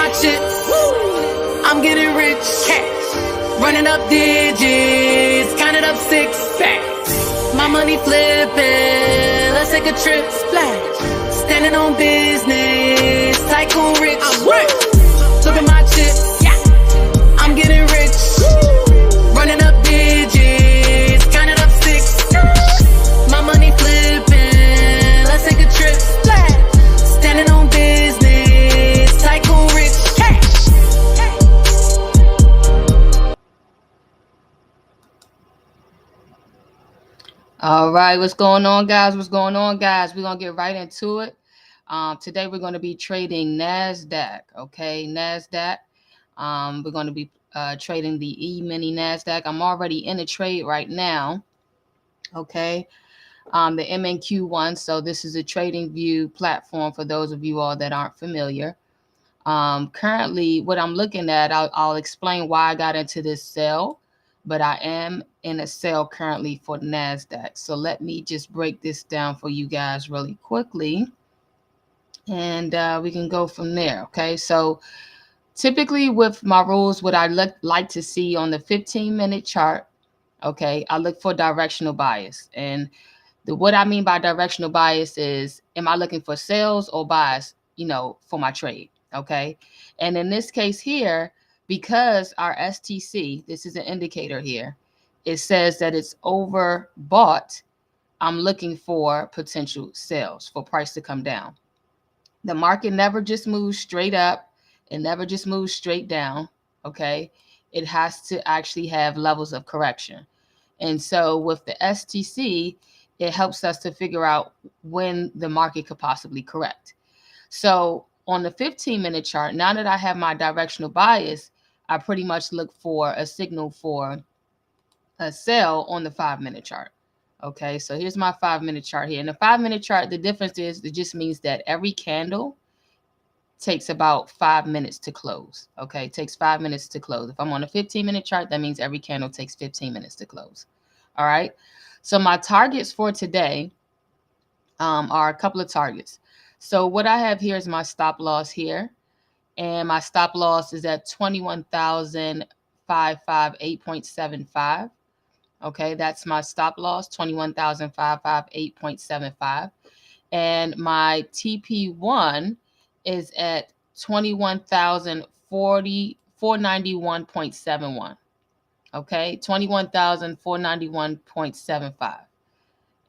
my chips. I'm getting rich. Running up digits, counted up 6 stacks. My money flipping, let's take a trip. Splash. Standing on business, tycoon rich. I'm rich. Look at my chips. Yeah. I'm getting rich. Running up digits, counted up 6. My money flipping, let's take a trip. Splash. Standing on business, tycoon rich. All right, what's going on, guys? We're gonna get right into it. Today we're going to be trading NASDAQ. Okay, NASDAQ. We're going to be trading the E-mini NASDAQ. I'm already in a trade right now. Okay, the MNQ1. So this is a trading view platform for those of you all that aren't familiar. Currently, what I'm looking at, I'll explain why I got into this sell. But I am in a sale currently for NASDAQ. So let me just break this down for you guys really quickly. And we can go from there. Okay. So typically with my rules, what I like to see on the 15-minute chart. Okay. I look for directional bias. And what I mean by directional bias is, am I looking for sales or buys, for my trade? Okay. And in this case here, because our STC, this is an indicator here, it says that it's overbought, I'm looking for potential sales for price to come down. The market never just moves straight up. It never just moves straight down. Okay. It has to actually have levels of correction. And so with the STC, it helps us to figure out when the market could possibly correct. So on the 15-minute chart, now that I have my directional bias, I pretty much look for a signal for a sell on the 5-minute chart. Okay, so here's my 5-minute chart here. In the 5-minute chart, the difference is it just means that every candle takes about 5 minutes to close. Okay, it takes 5 minutes to close. If I'm on a 15-minute chart, that means every candle takes 15 minutes to close. All right, so my targets for today are a couple of targets. So what I have here is my stop loss here. And my stop loss is at 21,558.75. Okay, that's my stop loss, 21,558.75. And my TP1 is at 21,491.71. Okay, 21,491.75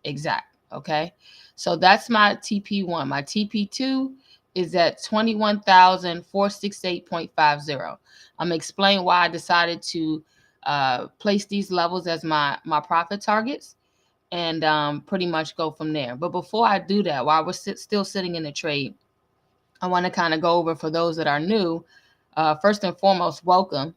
exact. Okay, so that's my TP1. My TP2 is at 21,468.50. I'm going to explain why I decided to place these levels as my profit targets and pretty much go from there. But before I do that, while we're still sitting in the trade, I want to kind of go over for those that are new. First and foremost, welcome.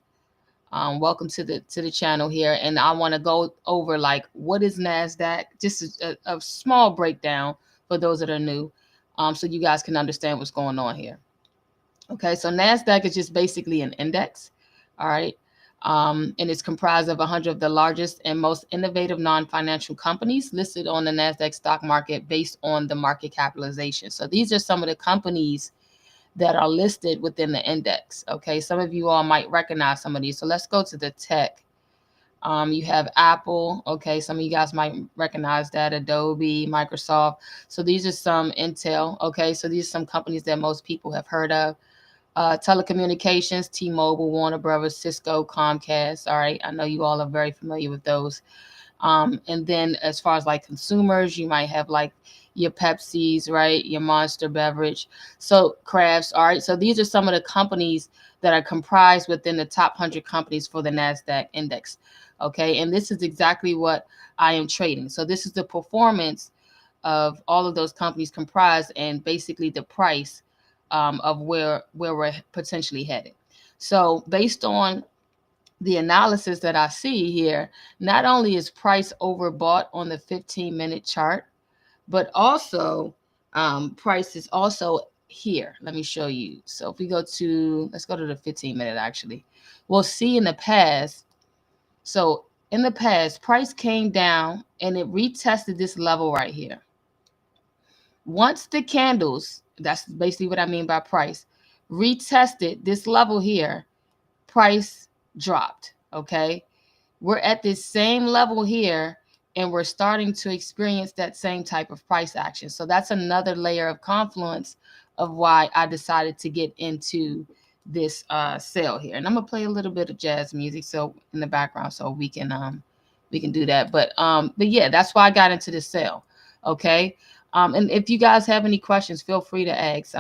Welcome to the channel here. And I want to go over like, what is NASDAQ? Just a small breakdown for those that are new. So you guys can understand what's going on here. Okay, so NASDAQ is just basically an index, all right? And it's comprised of 100 of the largest and most innovative non-financial companies listed on the NASDAQ stock market based on the market capitalization. So these are some of the companies that are listed within the index, okay? Some of you all might recognize some of these. So let's go to the tech. You have Apple. Okay, some of you guys might recognize that. Adobe, Microsoft. So these are some Intel. Okay, so these are some companies that most people have heard of. Telecommunications, T-Mobile, Warner Brothers, Cisco, Comcast. All right, I know you all are very familiar with those. And then as far as like consumers, you might have like your Pepsis, right? Your Monster beverage. So Crafts. All right, so these are some of the companies that are comprised within the top 100 companies for the NASDAQ index. Okay, and this is exactly what I am trading. So this is the performance of all of those companies comprised and basically the price of where we're potentially headed. So based on the analysis that I see here, not only is price overbought on the 15-minute chart, but also price is also here. Let me show you. So if we let's go to the 15-minute actually, we'll see in the past. So in the past, price came down and it retested this level right here. Once the candles, that's basically what I mean by price, retested this level here, price dropped. Okay. We're at this same level here, and we're starting to experience that same type of price action. So that's another layer of confluence of why I decided to get into this sale here. And I'm gonna play a little bit of jazz music so in the background so we can do that. But yeah, that's why I got into this sale. Okay. And if you guys have any questions, feel free to ask.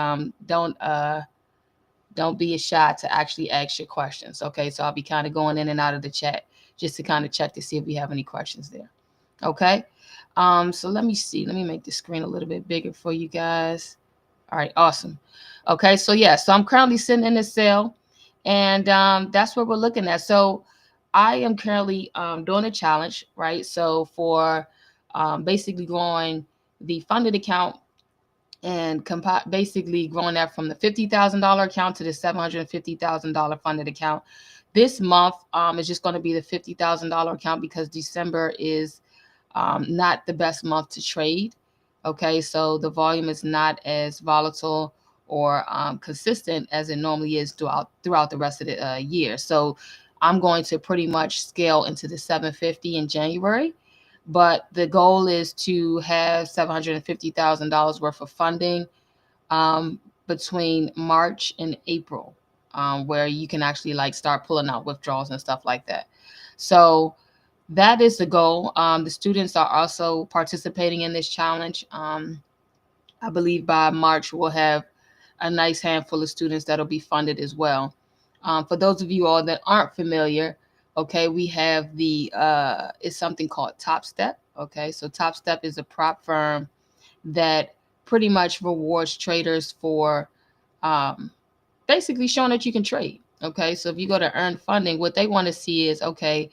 Don't be shy to actually ask your questions. Okay, so I'll be kind of going in and out of the chat just to kind of check to see if we have any questions there. Okay, so let me see. Let me make the screen a little bit bigger for you guys. All right, awesome. Okay, so yeah, so I'm currently sitting in the sale, and that's what we're looking at. So I am currently doing a challenge, right? So for basically growing the funded account and basically growing that from the $50,000 account to the $750,000 funded account. This month is just going to be the $50,000 account because December is not the best month to trade. Okay, so the volume is not as volatile or consistent as it normally is throughout the rest of the year. So I'm going to pretty much scale into the 750 in January. But the goal is to have $750,000 worth of funding between March and April, where you can actually like start pulling out withdrawals and stuff like that. So that is the goal. The students are also participating in this challenge. I believe by March we'll have a nice handful of students that'll be funded as well. For those of you all that aren't familiar, okay, we have it's something called Top Step. Okay, so Top Step is a prop firm that pretty much rewards traders for basically showing that you can trade. Okay, so if you go to earn funding, what they want to see is, okay,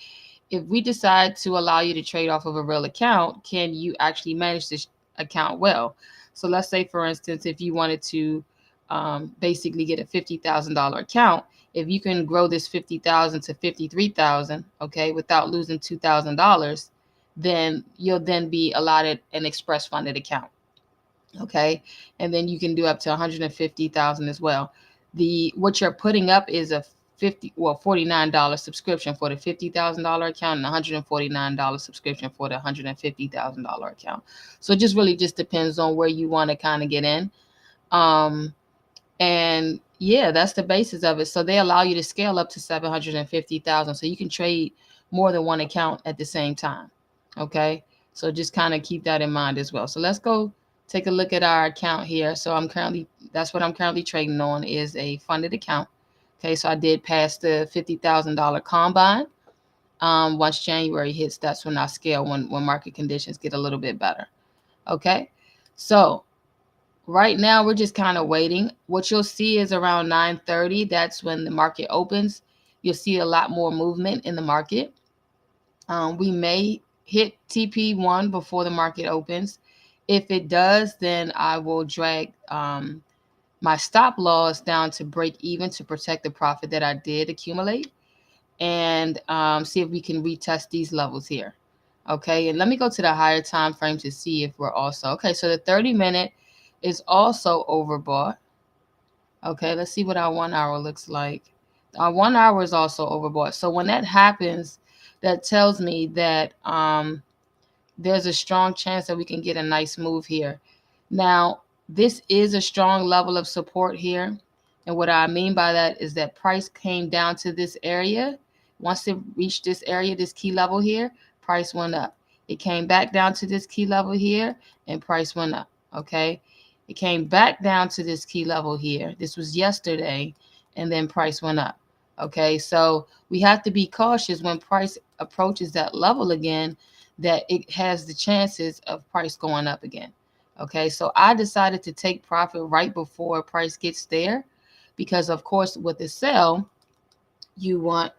if we decide to allow you to trade off of a real account, can you actually manage this account well? So let's say, for instance, if you wanted to basically get a $50,000 account, if you can grow this 50,000 to 53,000, okay, without losing $2,000, then you'll then be allotted an express funded account. Okay, and then you can do up to 150,000 as well. What you're putting up is a $49 subscription for the $50,000 account and $149 subscription for the $150,000 account. So it just really just depends on where you want to kind of get in. And yeah, that's the basis of it. So they allow you to scale up to 750,000. So you can trade more than one account at the same time. Okay, so just kind of keep that in mind as well. So let's go take a look at our account here. So that's what I'm currently trading on, is a funded account. Okay, so I did pass the $50,000 combine. Once January hits, that's when I scale, when market conditions get a little bit better. Okay, so right now we're just kind of waiting. What you'll see is around 9:30, that's when the market opens. You'll see a lot more movement in the market. We may hit TP1 before the market opens. If it does, then I will drag my stop loss down to break even to protect the profit that I did accumulate, and see if we can retest these levels here. Okay, and let me go to the higher time frame to see if we're also okay. So the 30-minute is also overbought. Okay, let's see what our 1 hour looks like. Our 1 hour is also overbought. So when that happens, that tells me that there's a strong chance that we can get a nice move here. Now, this is a strong level of support here. And what I mean by that is that price came down to this area. Once it reached this area, this key level here, price went up. It came back down to this key level here and price went up. Okay. It came back down to this key level here. This was yesterday, and then price went up. Okay. So we have to be cautious when price approaches that level again, that it has the chances of price going up again. Okay, so I decided to take profit right before price gets there, because of course with the sell, you want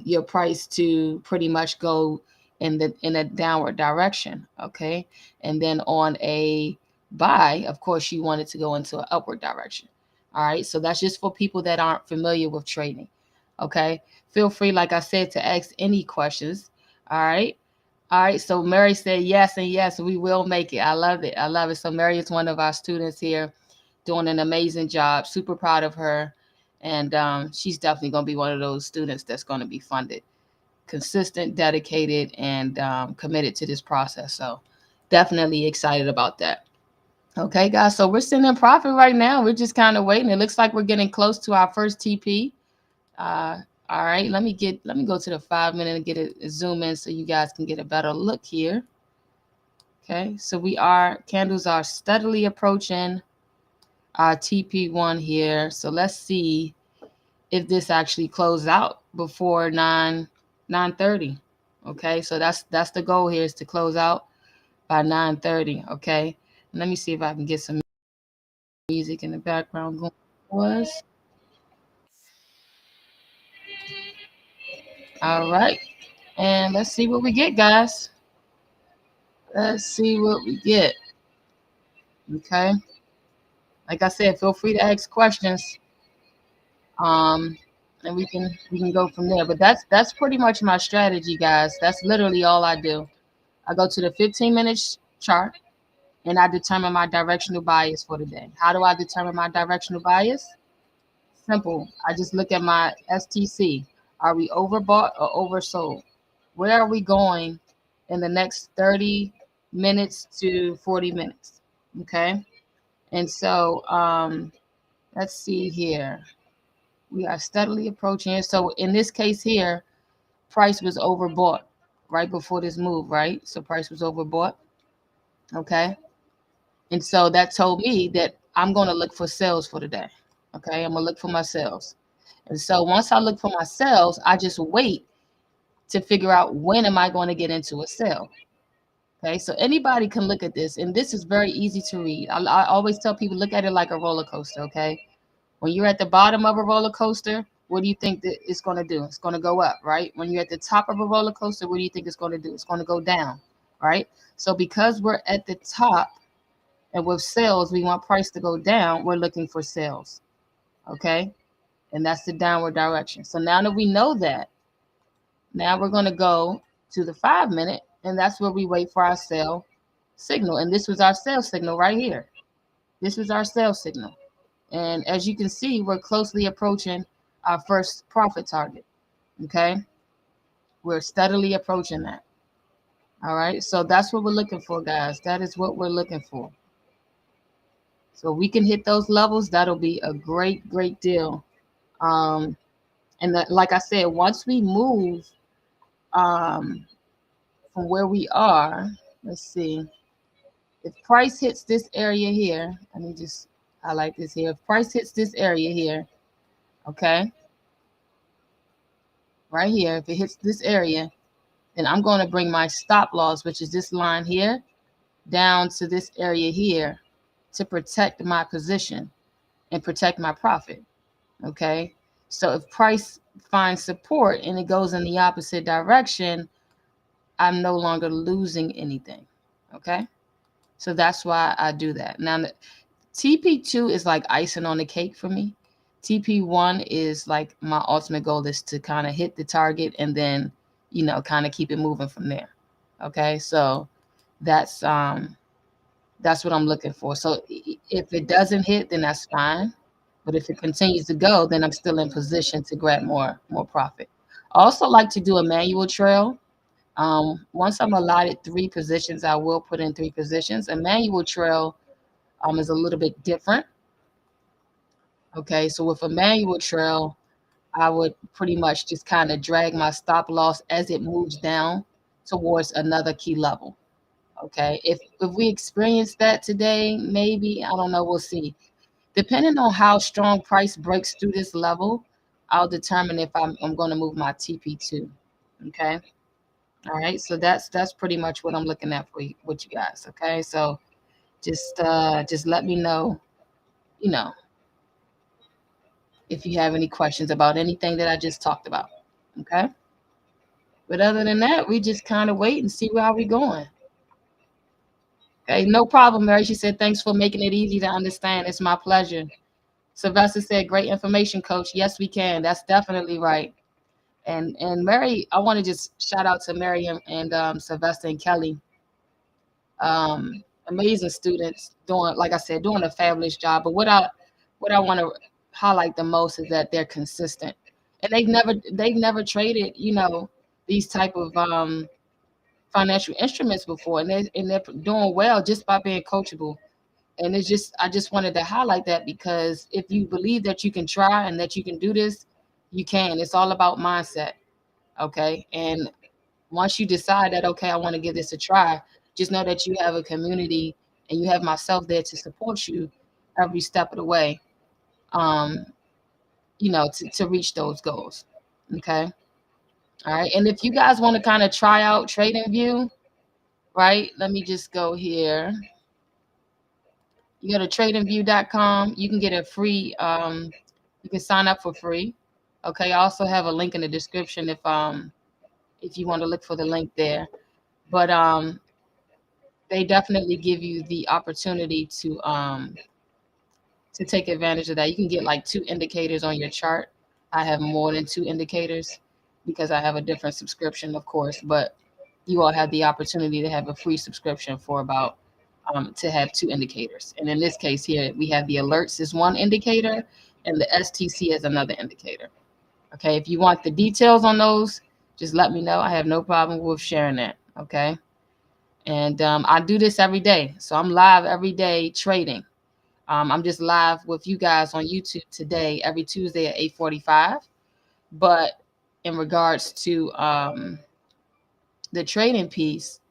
your price to pretty much go in a downward direction. Okay, and then on a buy, of course, you want it to go into an upward direction. All right, so that's just for people that aren't familiar with trading. Okay, feel free, like I said, to ask any questions. All right. All right, so Mary said yes, and yes, we will make it. I love it. I love it. So Mary is one of our students here doing an amazing job. Super proud of her. And she's definitely going to be one of those students that's going to be funded. Consistent, dedicated, and committed to this process. So definitely excited about that. Okay, guys. So we're sitting in profit right now. We're just kind of waiting. It looks like we're getting close to our first TP. All right. Let me go to the 5 minute and get a zoom in so you guys can get a better look here. Okay. So candles are steadily approaching our TP1 here. So let's see if this actually closes out before 9:30. Okay. So that's the goal here, is to close out by 9:30. Okay. And let me see if I can get some music in the background going for us. All right. And let's see what we get, guys. Let's see what we get. Okay. Like I said, feel free to ask questions. And we can go from there. But that's pretty much my strategy, guys. That's literally all I do. I go to the 15 minute chart and I determine my directional bias for the day. How do I determine my directional bias? Simple. I just look at my STC. Are we overbought or oversold? Where are we going in the next 30 minutes to 40 minutes? Okay. And so let's see here. We are steadily approaching it. So in this case here, price was overbought right before this move, right? So price was overbought. Okay. And so that told me that I'm going to look for sales for the day. Okay. I'm going to look for my sales. And so once I look for my sales, I just wait to figure out when am I going to get into a sale. Okay. So anybody can look at this, and this is very easy to read. I always tell people, look at it like a roller coaster. Okay. When you're at the bottom of a roller coaster, what do you think that it's going to do? It's going to go up, right? When you're at the top of a roller coaster, what do you think it's going to do? It's going to go down, right? So because we're at the top and with sales, we want price to go down, we're looking for sales, okay? And that's the downward direction. So now that we know that, now we're going to go to the 5 minute, and that's where we wait for our sell signal. And this was our sell signal right here. This was our sell signal. And as you can see, we're closely approaching our first profit target. Okay. We're steadily approaching that. All right. So that's what we're looking for, guys. That is what we're looking for. So we can hit those levels. That'll be a great, great deal. And that, like I said, once we move from where we are, let's see. If price hits this area here, let me just highlight this here. If price hits this area here, okay, right here, if it hits this area, then I'm going to bring my stop loss, which is this line here, down to this area here to protect my position and protect my profit. Okay. So if price finds support and it goes in the opposite direction, I'm no longer losing anything. Okay. So that's why I do that. Now, TP2 is like icing on the cake for me. TP1 is like my ultimate goal is to kind of hit the target and then, kind of keep it moving from there. Okay. So that's what I'm looking for. So if it doesn't hit, then that's fine. But if it continues to go, then I'm still in position to grab more profit. I also like to do a manual trail. Once I'm allotted 3 positions, I will put in 3 positions. A manual trail is a little bit different. Okay, so with a manual trail, I would pretty much just kind of drag my stop loss as it moves down towards another key level. Okay, if we experience that today, maybe, I don't know, we'll see. Depending on how strong price breaks through this level, I'll determine if I'm going to move my TP2. Okay. All right. So that's pretty much what I'm looking at with you guys. Okay. So just let me know, if you have any questions about anything that I just talked about. Okay. But other than that, we just kind of wait and see where we're going. Okay. No problem, Mary. She said, thanks for making it easy to understand. It's my pleasure. Sylvester said, great information, coach. Yes, we can. That's definitely right. And Mary, I want to just shout out to Mary and Sylvester and Kelly. amazing students doing, like I said, doing a fabulous job. But what I want to highlight the most is that they're consistent, and they've never traded, these type of financial instruments before, and they're doing well just by being coachable. And I just wanted to highlight that, because if you believe that you can try and that you can do this, you can. It's all about mindset. Okay. And once you decide that, okay, I want to give this a try, just know that you have a community and you have myself there to support you every step of the way, um, to reach those goals. Okay. All right. And if you guys want to kind of try out TradingView, right? Let me just go here. You go to tradingview.com. You can get a free, you can sign up for free. Okay. I also have a link in the description if you want to look for the link there. But they definitely give you the opportunity to take advantage of that. You can get like 2 indicators on your chart. I have more than 2 indicators because I have a different subscription, of course, but you all have the opportunity to have a free subscription for about to have 2 indicators. And in this case here, we have the alerts as one indicator and the STC as another indicator. Okay, if you want the details on those, just let me know. I have no problem with sharing that. Okay. And I do this every day. So I'm live every day trading. I'm just live with you guys on YouTube today, every Tuesday at 8:45. But in regards to the trading piece,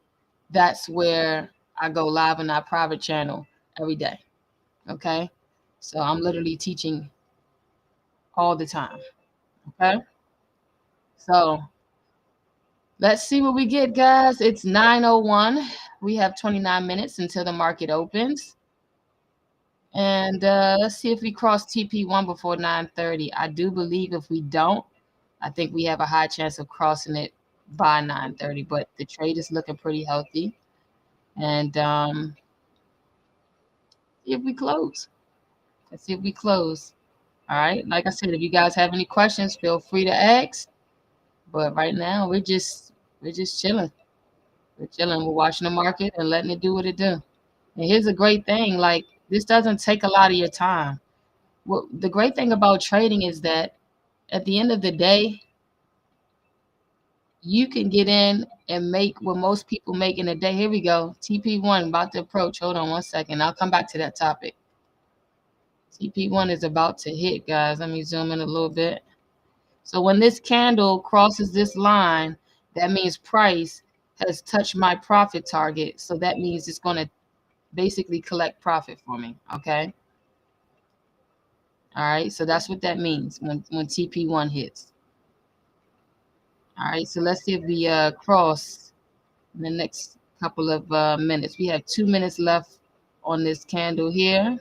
that's where I go live in our private channel every day. Okay. So I'm literally teaching all the time. Okay. So let's see what we get, guys. It's 9:01. We have 29 minutes until the market opens. And let's see if we cross TP1 before 9:30. I do believe if we don't, I think we have a high chance of crossing it by 9:30. But the trade is looking pretty healthy. And see if we close. Let's see if we close. All right. Like I said, if you guys have any questions, feel free to ask. But right now, we're just chilling. We're chilling. We're watching the market and letting it do what it do. And here's a great thing: like, this doesn't take a lot of your time. Well, the great thing about trading is that at the end of the day, you can get in and make what most people make in a day. Here we go. TP1 about to approach. Hold on one second. I'll come back to that topic. TP1 is about to hit, guys. Let me zoom in a little bit. So when this candle crosses this line, that means price has touched my profit target. So that means it's going to basically collect profit for me. Okay. All right. So that's what that means when TP1 hits. All right. So let's see if we cross in the next couple of minutes. We have 2 minutes left on this candle here.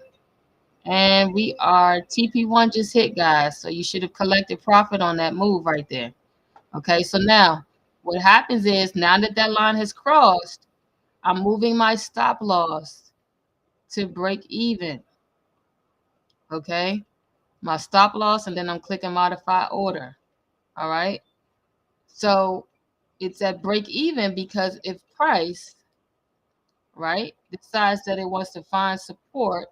And we are TP1 just hit, guys. So you should have collected profit on that move right there. Okay, so now what happens is, now that that line has crossed, I'm moving my stop loss to break even. Okay, my stop loss, and then I'm clicking modify order. All right, so it's at break even because if price, right, decides that it wants to find support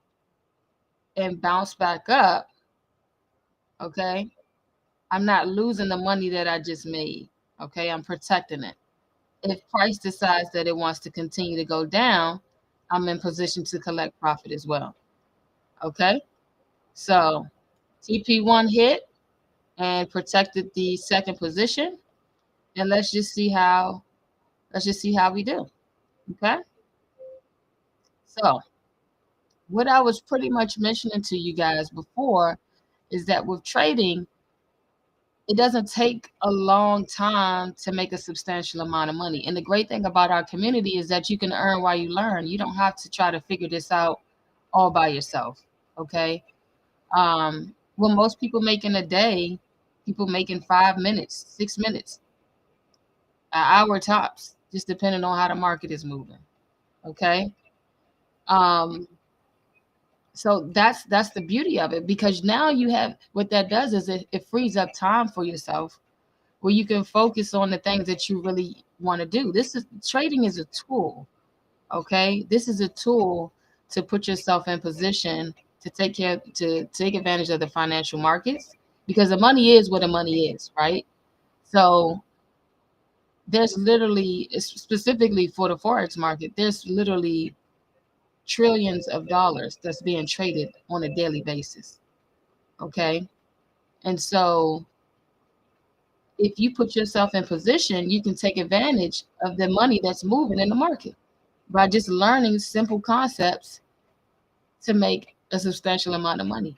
and bounce back up, okay, I'm not losing the money that I just made. Okay, I'm protecting it. If price decides that it wants to continue to go down, I'm in position to collect profit as well. Okay, so TP1 hit and protected the second position, and let's just see how we do. Okay, so what I was pretty much mentioning to you guys before is that with trading, it doesn't take a long time to make a substantial amount of money. And the great thing about our community is that you can earn while you learn. You don't have to try to figure this out all by yourself. Okay. What most people make in a day, people make in 5 minutes, 6 minutes, an hour tops, just depending on how the market is moving. Okay. So that's the beauty of it, because now you have, what that does is it frees up time for yourself where you can focus on the things that you really want to do. Trading is a tool. Okay, this is a tool to put yourself in position to take advantage of the financial markets, because the money is what the money is, right? So there's literally, specifically for the forex market, there's literally trillions of dollars that's being traded on a daily basis. Okay, and so if you put yourself in position, you can take advantage of the money that's moving in the market by just learning simple concepts to make a substantial amount of money.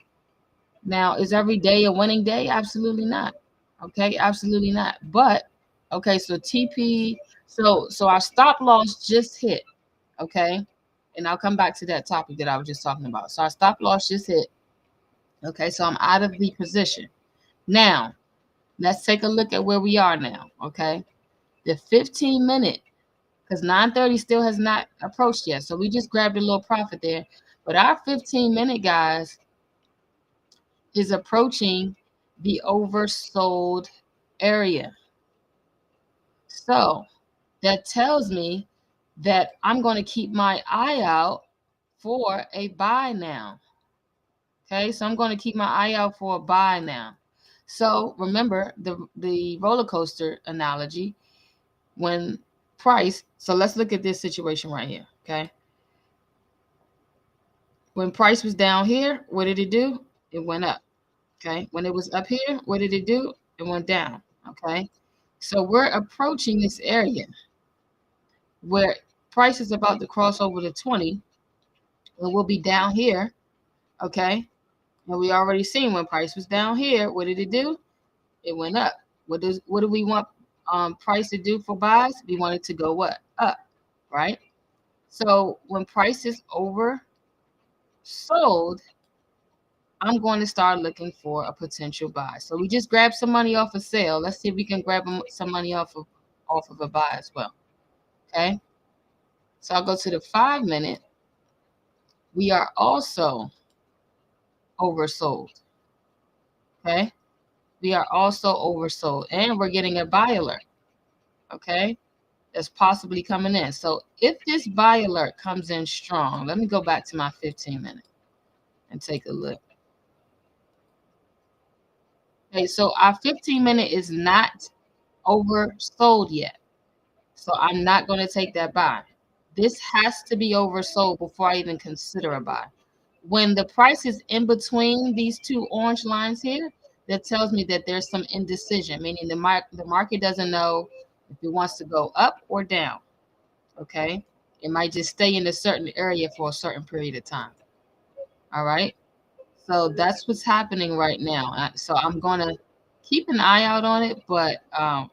Now, is every day a winning day? Absolutely not. Okay, absolutely not. But okay, so TP, so our stop loss just hit. Okay, and I'll come back to that topic that I was just talking about. So our stop loss just hit. Okay, so I'm out of the position. Now, let's take a look at where we are now. Okay, the 15-minute, because 9:30 still has not approached yet. So we just grabbed a little profit there. But our 15-minute, guys, is approaching the oversold area. So that tells me that I'm going to keep my eye out for a buy now. Okay, so I'm going to keep my eye out for a buy now. So remember the roller coaster analogy. When price, so let's look at this situation right here. Okay, when price was down here, what did it do? It went up. Okay, when it was up here, what did it do? It went down. Okay, so we're approaching this area where price is about to cross over to 20, and we'll be down here. Okay, and we already seen when price was down here, what did it do? It went up. What do we want price to do for buys? We want it to go what? Up, right? So when price is oversold, I'm going to start looking for a potential buy. So we just grabbed some money off a sale. Let's see if we can grab some money off of a buy as well. Okay. So I'll go to the 5-minute. We are also oversold. Okay. We are also oversold, and we're getting a buy alert. Okay. That's possibly coming in. So if this buy alert comes in strong, let me go back to my 15-minute and take a look. Okay, so our 15-minute is not oversold yet. So I'm not going to take that buy. This has to be oversold before I even consider a buy. When the price is in between these two orange lines here, that tells me that there's some indecision, meaning the market doesn't know if it wants to go up or down. Okay, it might just stay in a certain area for a certain period of time. All right, so that's what's happening right now. So I'm going to keep an eye out on it, but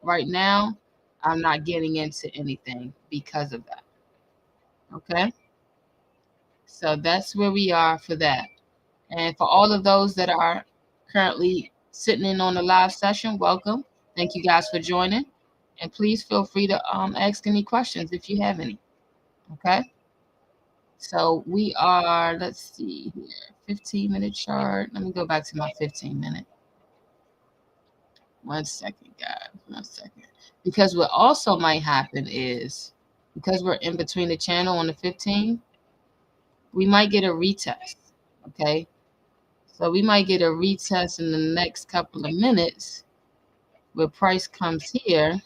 right now I'm not getting into anything because of that. Okay, so that's where we are for that. And for all of those that are currently sitting in on the live session, welcome. Thank you guys for joining. And please feel free to ask any questions if you have any. Okay. So we are, let's see here, 15-minute chart. Let me go back to my 15-minute. 1 second, guys. 1 second. Because what also might happen is, because we're in between the channel on the 15, we might get a retest. Okay. So we might get a retest in the next couple of minutes where price comes here,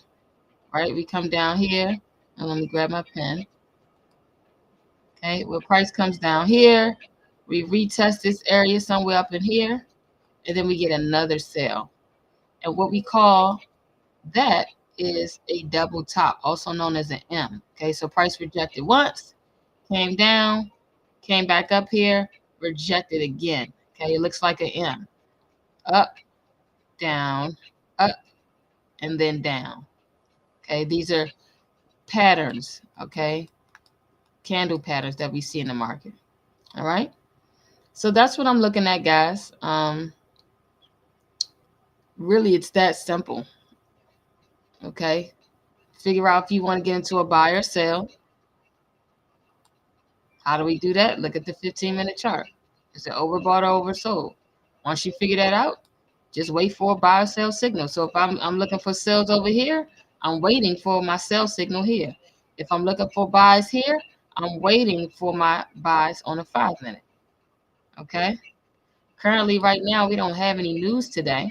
right? We come down here, and let me grab my pen. Okay, where price comes down here, we retest this area somewhere up in here, and then we get another sale. And what we call that is a double top, also known as an M. Okay, so price rejected once, came down, came back up here, rejected again. Okay, it looks like an M. Up, down, up, and then down. Okay, these are patterns, okay, candle patterns that we see in the market. All right, so that's what I'm looking at, guys. Really, it's that simple. Okay, figure out if you want to get into a buy or sell. How do we do that? Look at the 15-minute chart. Is it overbought or oversold? Once you figure that out, just wait for a buy or sell signal. So if I'm looking for sales over here, I'm waiting for my sell signal here. If I'm looking for buys here, I'm waiting for my buys on a 5-minute. Okay. Currently, right now, we don't have any news today.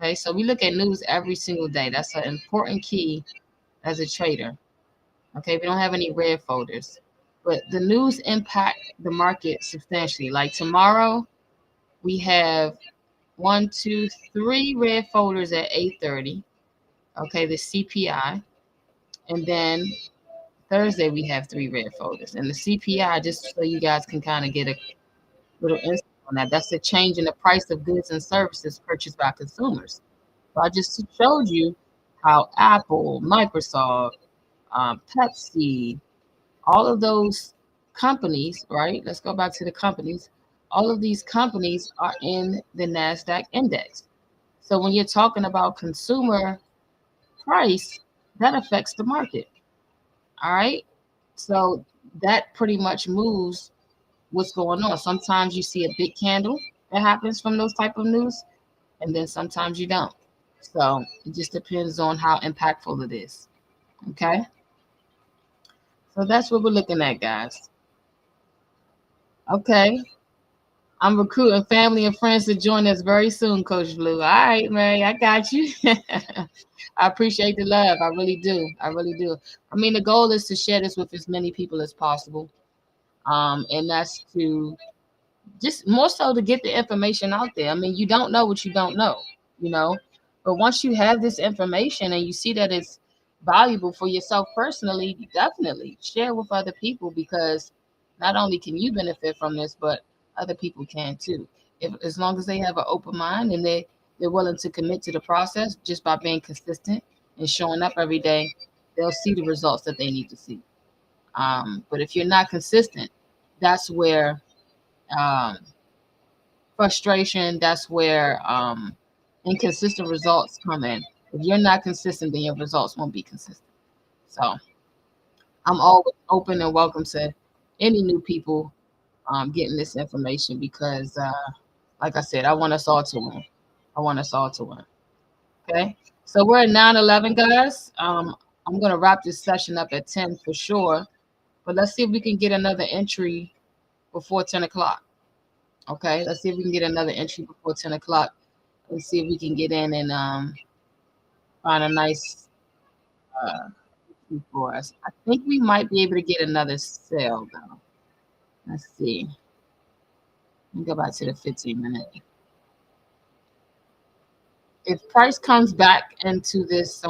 Okay. So we look at news every single day. That's an important key as a trader. Okay. We don't have any red folders, but the news impact the market substantially. Like tomorrow, we have 1, 2, 3 red folders at 8:30. Okay. The CPI. And then Thursday, we have 3 red folders. And the CPI, just so you guys can kind of get a little insight on that, that's the change in the price of goods and services purchased by consumers. So I just showed you how Apple, Microsoft, Pepsi, all of those companies, right? Let's go back to the companies. All of these companies are in the NASDAQ index. So when you're talking about consumer price, that affects the market. All right. So that pretty much moves what's going on. Sometimes you see a big candle that happens from those type of news, and then sometimes you don't. So it just depends on how impactful it is. Okay. So that's what we're looking at, guys. Okay. I'm recruiting family and friends to join us very soon, Coach Blue. All right, Mary, I got you. I appreciate the love. I really do. I really do. I mean, the goal is to share this with as many people as possible. And that's to just more so to get the information out there. I mean, you don't know what you don't know, you know, but once you have this information and you see that it's valuable for yourself personally, definitely share with other people, because not only can you benefit from this, but other people can too. If as long as they have an open mind and they're willing to commit to the process just by being consistent and showing up every day, they'll see the results that they need to see. But if you're not consistent, that's where um, frustration, that's where inconsistent results come in. If you're not consistent, then your results won't be consistent. So I'm always open and welcome to any new people getting this information, because, like I said, I want us all to win. I want us all to win. Okay. So we're at 9:11, guys. I'm going to wrap this session up at 10 for sure. But let's see if we can get another entry before 10 o'clock. Okay. Let's see if we can get another entry before 10 o'clock. Let's see if we can get in and find a nice for us. I think we might be able to get another sale though. Let's see. Let me go back to the 15-minute. If price comes back into this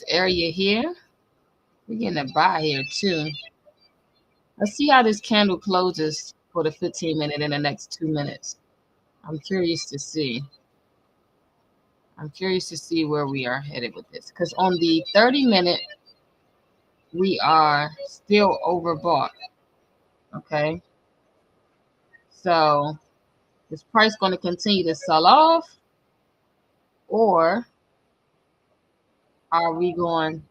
area here, we're getting a buy here too. Let's see how this candle closes for the 15-minute in the next 2 minutes. I'm curious to see. I'm curious to see where we are headed with this, because on the 30-minute, we are still overbought. Okay. So is price going to continue to sell off, or are we going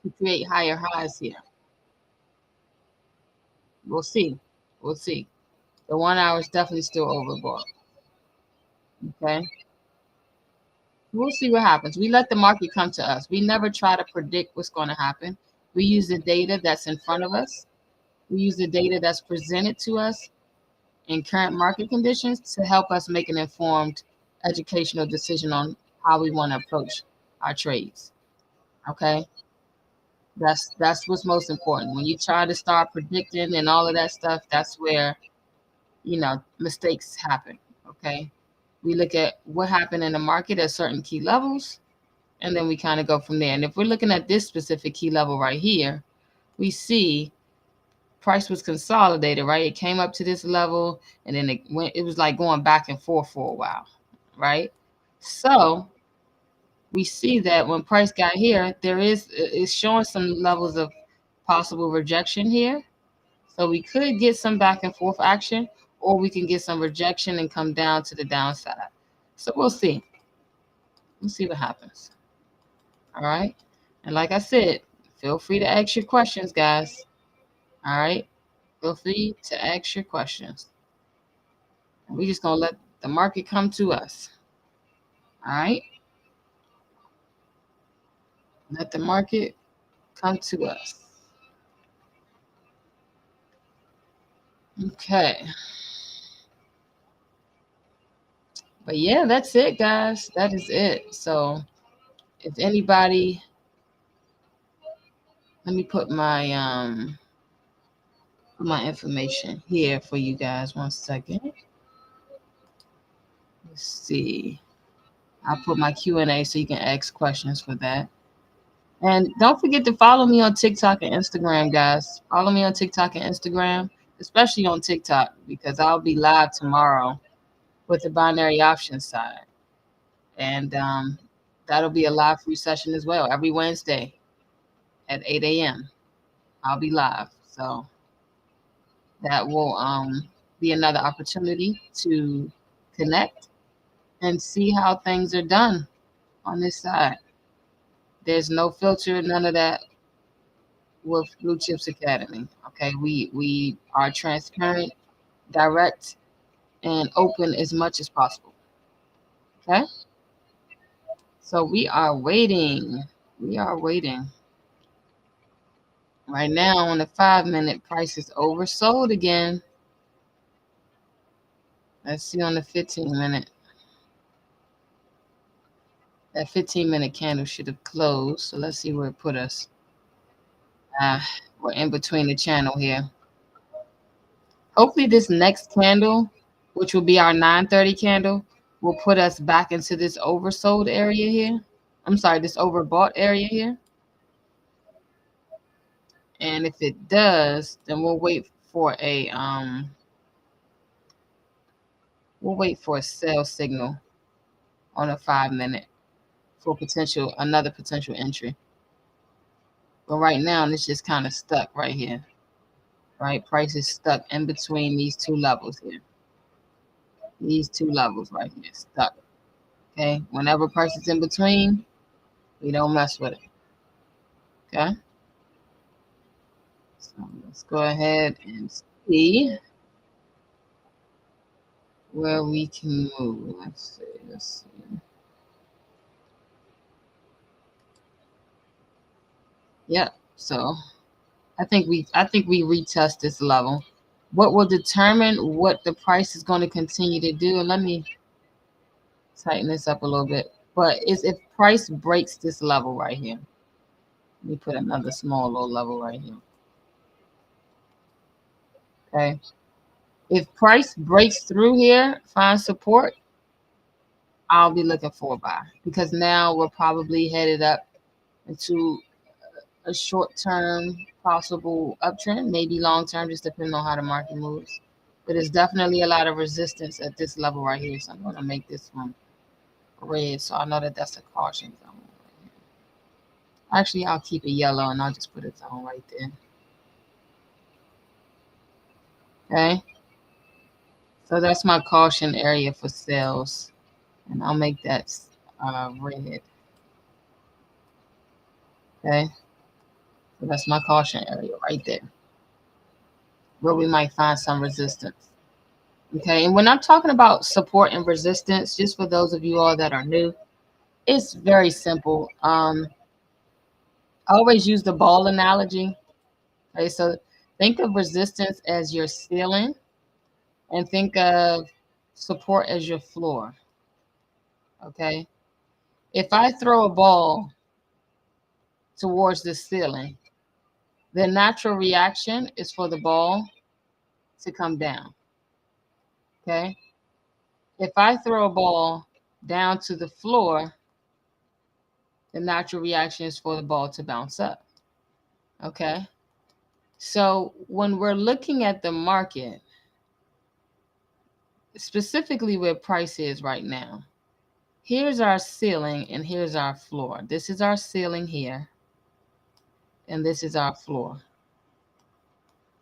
to create higher highs here? We'll see. We'll see. The 1 hour is definitely still overbought. Okay. We'll see what happens. We let the market come to us. We never try to predict what's going to happen. We use the data that's in front of us. We use the data that's presented to us in current market conditions to help us make an informed educational decision on how we want to approach our trades. Okay. That's what's most important. When you try to start predicting and all of that stuff, that's where, mistakes happen. Okay. We look at what happened in the market at certain key levels, and then we kind of go from there. And if we're looking at this specific key level right here, we see price was consolidated, right? It came up to this level, and then it was like going back and forth for a while, right? So we see that when price got here, it's showing some levels of possible rejection here. So we could get some back and forth action, or we can get some rejection and come down to the downside. So we'll see. We'll see what happens. All right. And like I said, feel free to ask your questions, guys. All right. Feel free to ask your questions. And we're just going to let the market come to us. All right. Let the market come to us. Okay. But yeah, that's it, guys. That is it. So if anybody, let me put my information here for you guys. 1 second. Let's see. I'll put my Q&A so you can ask questions for that. And don't forget to follow me on TikTok and Instagram, guys. Follow me on TikTok and Instagram, especially on TikTok, because I'll be live tomorrow with the binary options side. And that'll be a live free session as well every Wednesday at 8 a.m. I'll be live. So that will be another opportunity to connect and see how things are done on this side. There's no filter, none of that with Blue Chips Academy. Okay, we are transparent, direct, and open as much as possible. Okay, so we are waiting. We are waiting. Right now on the 5-minute, price is oversold again. Let's see on the 15-minute. That 15-minute candle should have closed. So let's see where it put us. We're in between the channel here. Hopefully this next candle, which will be our 9:30 candle, will put us back into this oversold area here. I'm sorry, this overbought area here. And if it does, then we'll wait for a sell signal on a 5-minute for another potential entry. But right now, it's just kind of stuck right here. Right? Price is stuck in between these two levels here. These two levels right here, stuck. Okay? Whenever price is in between, we don't mess with it. Okay? So let's go ahead and see where we can move. Let's see. Yep. So I think we retest this level. What will determine what the price is going to continue to do? And let me tighten this up a little bit. But is if price breaks this level right here. Let me put another small little level right here. Okay. If price breaks through here, find support, I'll be looking for a buy, because now we're probably headed up into a short-term possible uptrend, maybe long-term, just depending on how the market moves. But there's definitely a lot of resistance at this level right here. So I'm going to make this one red, so I know that that's a caution zone. Actually, I'll keep it yellow and I'll just put a zone right there. Okay. So that's my caution area for sales. And I'll make that red. Okay. So that's my caution area right there, where we might find some resistance. Okay. And when I'm talking about support and resistance, just for those of you all that are new, it's very simple. I always use the ball analogy. Okay. So think of resistance as your ceiling and think of support as your floor. Okay. If I throw a ball towards the ceiling, the natural reaction is for the ball to come down. Okay. If I throw a ball down to the floor, the natural reaction is for the ball to bounce up. Okay. So when we're looking at the market, specifically where price is right now, here's our ceiling and here's our floor. This is our ceiling here, and this is our floor.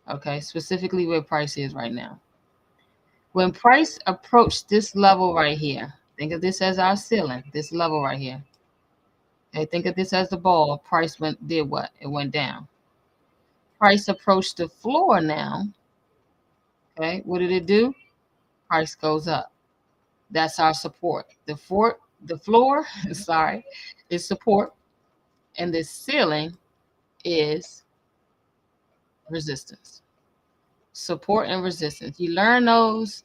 Okay, specifically where price is right now. When price approached this level right here, think of this as our ceiling, this level right here. Okay, think of this as the ball. Price did what? It went down. Price approached the floor now. Okay, what did it do? Price goes up. That's our support. The floor, sorry, is support, and the ceiling is resistance. Support and resistance. You learn those.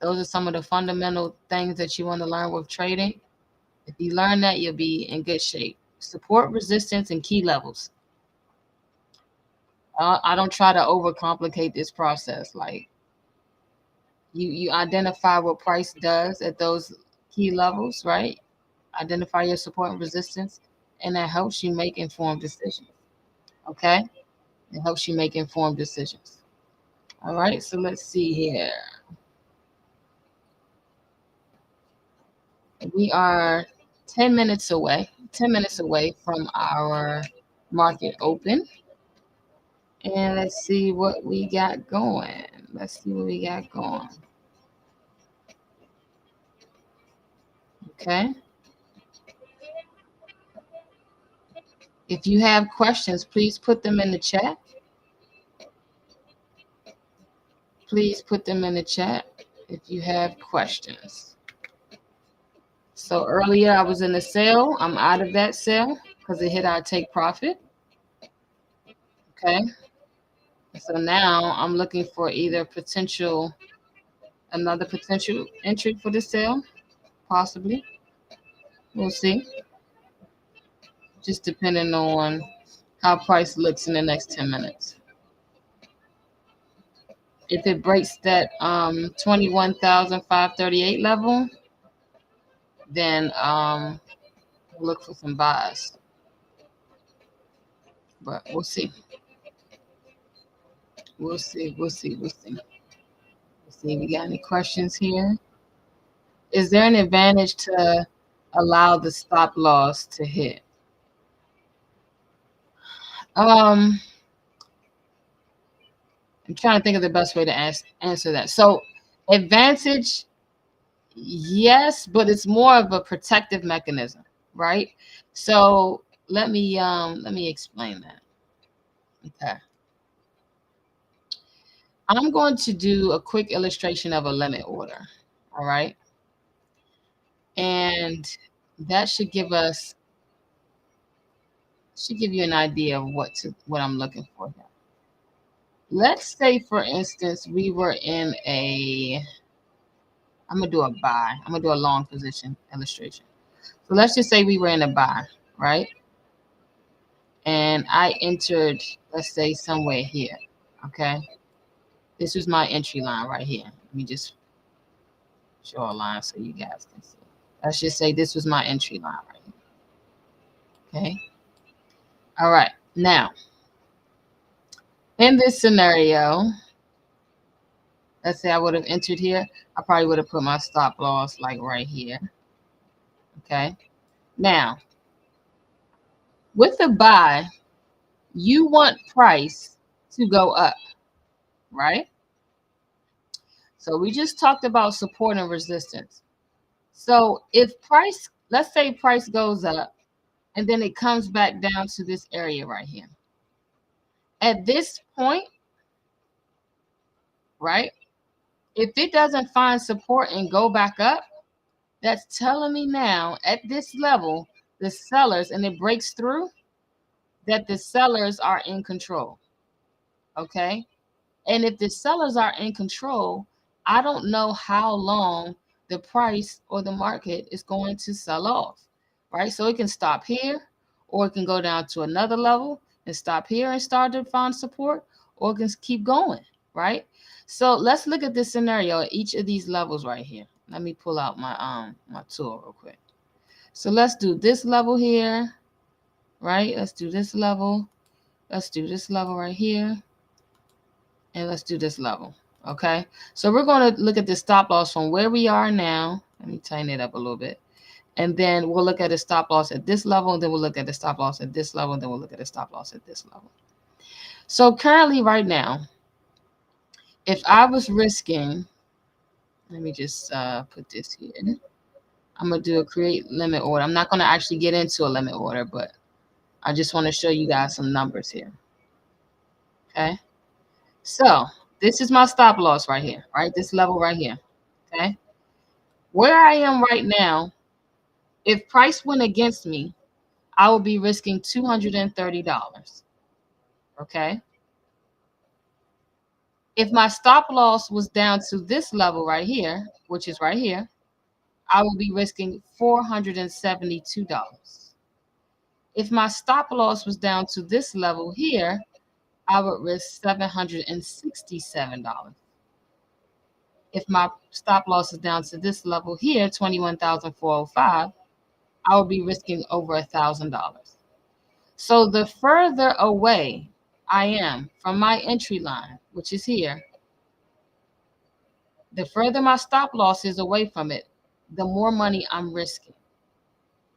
Those are some of the fundamental things that you want to learn with trading. If you learn that, you'll be in good shape. Support, resistance, and key levels. I don't try to overcomplicate this process. Like you identify what price does at those key levels, right? Identify your support and resistance, and that helps you make informed decisions. Okay? It helps you make informed decisions. All right, so let's see here. We are 10 minutes away from our market open. And let's see what we got going. Okay. If you have questions, please put them in the chat. Please put them in the chat if you have questions. So earlier I was in the sale. I'm out of that sale because it hit our take profit. Okay. So now I'm looking for either another potential entry for the sale, possibly. We'll see. Just depending on how price looks in the next 10 minutes. If it breaks that 21,538 level, then we'll look for some buys. But we'll see. We'll see. Let's see if we got any questions here. Is there an advantage to allow the stop loss to hit? I'm trying to think of the best way to answer that. So advantage, yes, but it's more of a protective mechanism, right? So let me explain that. Okay. I'm going to do a quick illustration of a limit order. All right. And that should give you an idea of what I'm looking for here. Let's say, for instance, we were in I'm going to do a buy. I'm going to do a long position illustration. So let's just say we were in a buy, right? And I entered, let's say, somewhere here, okay? This was my entry line right here. Let me just show a line so you guys can see. Let's just say this was my entry line right here, okay? All right, now, in this scenario, let's say I would have entered here. I probably would have put my stop loss like right here. Okay. Now, with the buy, you want price to go up, right? So we just talked about support and resistance. So if price, let's say price goes up and then it comes back down to this area right here. At this point, right? If it doesn't find support and go back up, that's telling me now at this level, the sellers, and it breaks through, that the sellers are in control. Okay. And if the sellers are in control, I don't know how long the price or the market is going to sell off. Right. So it can stop here, or it can go down to another level and stop here and start to find support, or it can keep going. Right. So let's look at this scenario at each of these levels right here. Let me pull out my my tool real quick. So let's do this level here, right? Let's do this level. Let's do this level right here. And let's do this level, okay? So we're going to look at the stop loss from where we are now. Let me tighten it up a little bit. And then we'll look at the stop loss at this level, and then we'll look at the stop loss at this level, and then we'll look at the stop loss at this level. So currently right now, if I was risking, let me just put this here. I'm going to do a create limit order. I'm not going to actually get into a limit order, but I just want to show you guys some numbers here. Okay. So this is my stop loss right here, right? This level right here. Okay. Where I am right now, if price went against me, I will be risking $230. Okay. If my stop loss was down to this level right here, which is right here, I will be risking $472. If my stop loss was down to this level here, I would risk $767. If my stop loss is down to this level here, 21,405, I would be risking over $1,000. So the further away I am from my entry line, which is here, the further my stop loss is away from it, the more money I'm risking.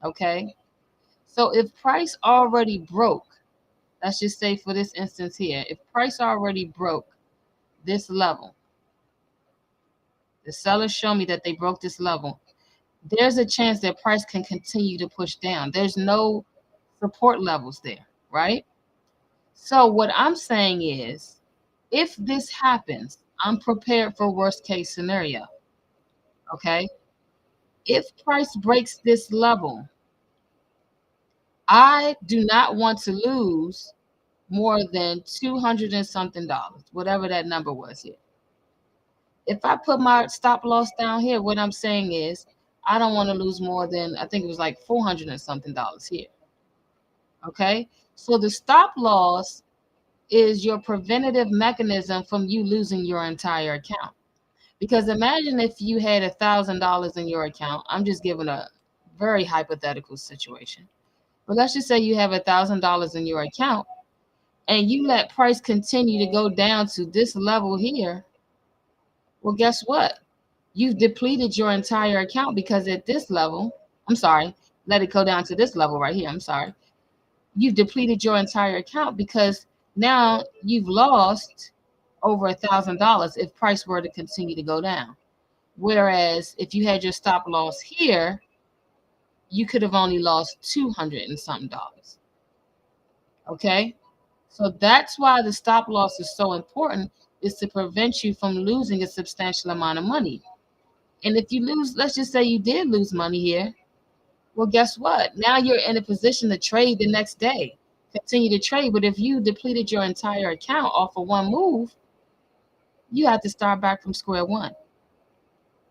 Okay. So if price already broke, let's just say for this instance here, if price already broke this level, the sellers show me that they broke this level, there's a chance that price can continue to push down. There's no support levels there, right? So what I'm saying is, if this happens, I'm prepared for worst case scenario. Okay. If price breaks this level, I do not want to lose more than 200 and something dollars, whatever that number was here. If I put my stop loss down here, what I'm saying is I don't want to lose more than, I think it was like 400 and something dollars here. Okay. So the stop loss is your preventative mechanism from you losing your entire account. Because imagine if you had $1,000 in your account. I'm just giving a very hypothetical situation. But let's just say you have $1,000 in your account and you let price continue to go down to this level here. Well, guess what? You've depleted your entire account because at this level, I'm sorry, let it go down to this level right here. I'm sorry. You've depleted your entire account because now you've lost over $1,000 if price were to continue to go down. Whereas if you had your stop loss here, you could have only lost 200 and something dollars. Okay. So that's why the stop loss is so important, is to prevent you from losing a substantial amount of money. And if you lose, let's just say you did lose money here. Well, guess what? Now you're in a position to trade the next day, continue to trade. But if you depleted your entire account off of one move, you have to start back from square one.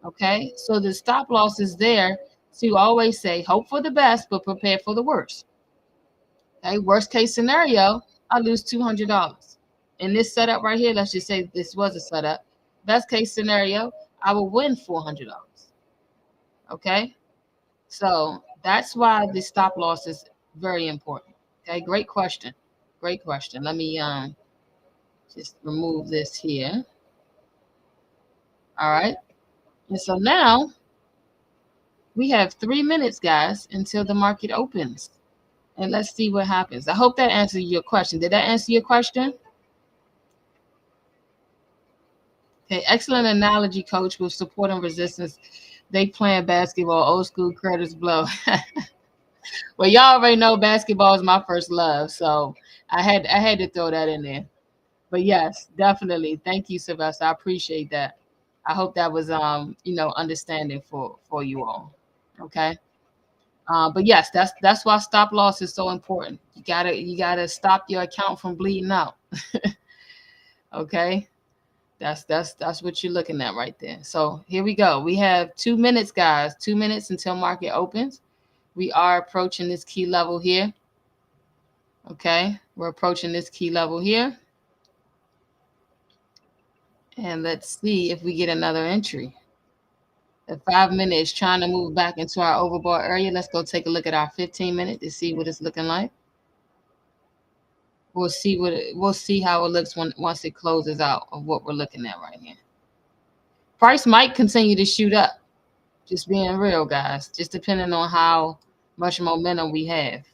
Okay. So the stop loss is there to always say, hope for the best, but prepare for the worst. Okay. Worst case scenario, I lose $200. In this setup right here, let's just say this was a setup. Best case scenario, I will win $400. Okay. So that's why the stop loss is very important. Okay. Great question. Great question. Let me just remove this here. All right. And so now we have 3 minutes, guys, until the market opens. And let's see what happens. I hope that answered your question. Did that answer your question? Okay, excellent analogy, coach, with support and resistance. They playing basketball, old school Curtis Blow. Well, y'all already know basketball is my first love, so I had to throw that in there. But yes, definitely. Thank you, Sylvester. I appreciate that. I hope that was understanding for you all. Okay. But yes, that's why stop loss is so important. You gotta stop your account from bleeding out. Okay. That's what you're looking at right there. So here we go. We have 2 minutes, guys. 2 minutes until market opens. We are approaching this key level here. Okay, we're approaching this key level here. And let's see if we get another entry. The 5 minutes trying to move back into our overbought area. Let's go take a look at our 15-minute to see what it's looking like. We'll see how it looks once it closes out of what we're looking at right here. Price might continue to shoot up. Just being real, guys. Just depending on how much momentum we have.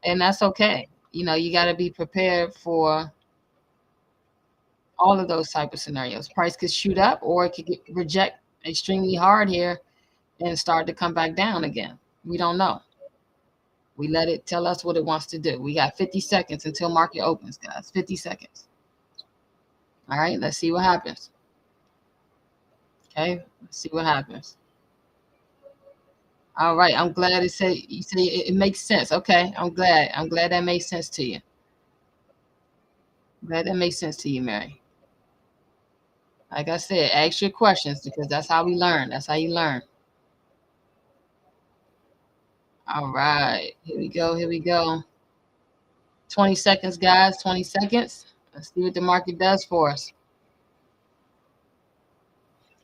And that's okay. You got to be prepared for all of those type of scenarios. Price could shoot up or it could reject extremely hard here and start to come back down again. We don't know. We let it tell us what it wants to do. We got 50 seconds until market opens, guys. 50 seconds. All right, let's see what happens. Okay, let's see what happens. All right. I'm glad it said you say it makes sense. Okay. I'm glad. I'm glad that makes sense to you. Glad that makes sense to you, Mary. Like I said, ask your questions because that's how we learn. That's how you learn. All right. Here we go. Here we go. 20 seconds, guys. 20 seconds. Let's see what the market does for us.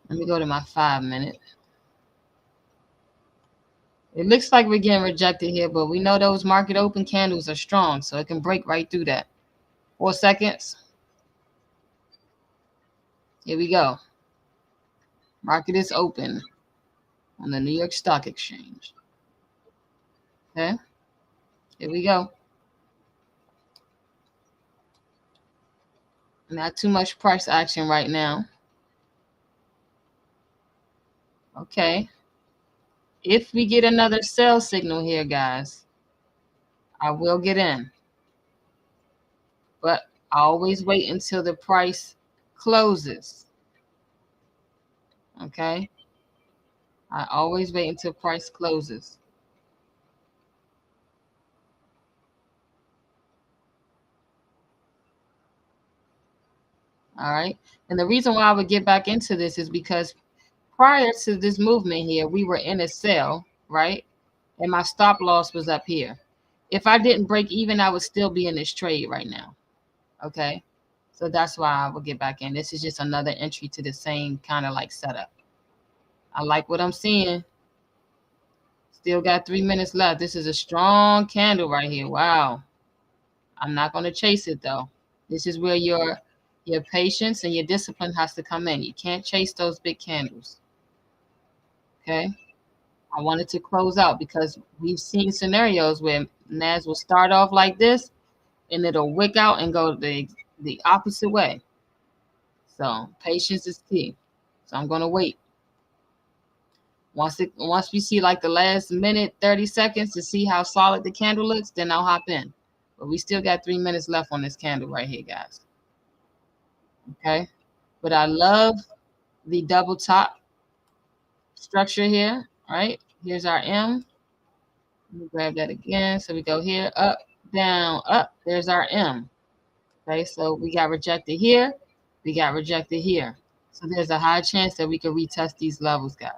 Let me go to my 5 minute. It looks like we're getting rejected here, but we know those market open candles are strong, so it can break right through that. 4 seconds. Here we go. Market is open on the New York Stock Exchange. Okay. Here we go. Not too much price action right now. Okay. If we get another sell signal here, guys, I will get in. But I always wait until the price closes. Okay. I always wait until price closes. All right. And the reason why I would get back into this is because prior to this movement here, we were in a sell, right? And my stop loss was up here. If I didn't break even, I would still be in this trade right now. Okay. So that's why I will get back in. This is just another entry to the same kind of like setup. I like what I'm seeing. Still got 3 minutes left. This is a strong candle right here. Wow. I'm not going to chase it though. This is where your patience and your discipline has to come in. You can't chase those big candles. Okay. I wanted to close out because we've seen scenarios where NAS will start off like this and it'll wick out and go the opposite way. So patience is key. So I'm going to wait. Once we see like the last minute, 30 seconds to see how solid the candle looks, then I'll hop in. But we still got 3 minutes left on this candle right here, guys. Okay. But I love the double top structure here. All right. Here's our M. Let me grab that again. So we go here, up, down, up. There's our M. Okay. So we got rejected here. We got rejected here. So there's a high chance that we can retest these levels, guys.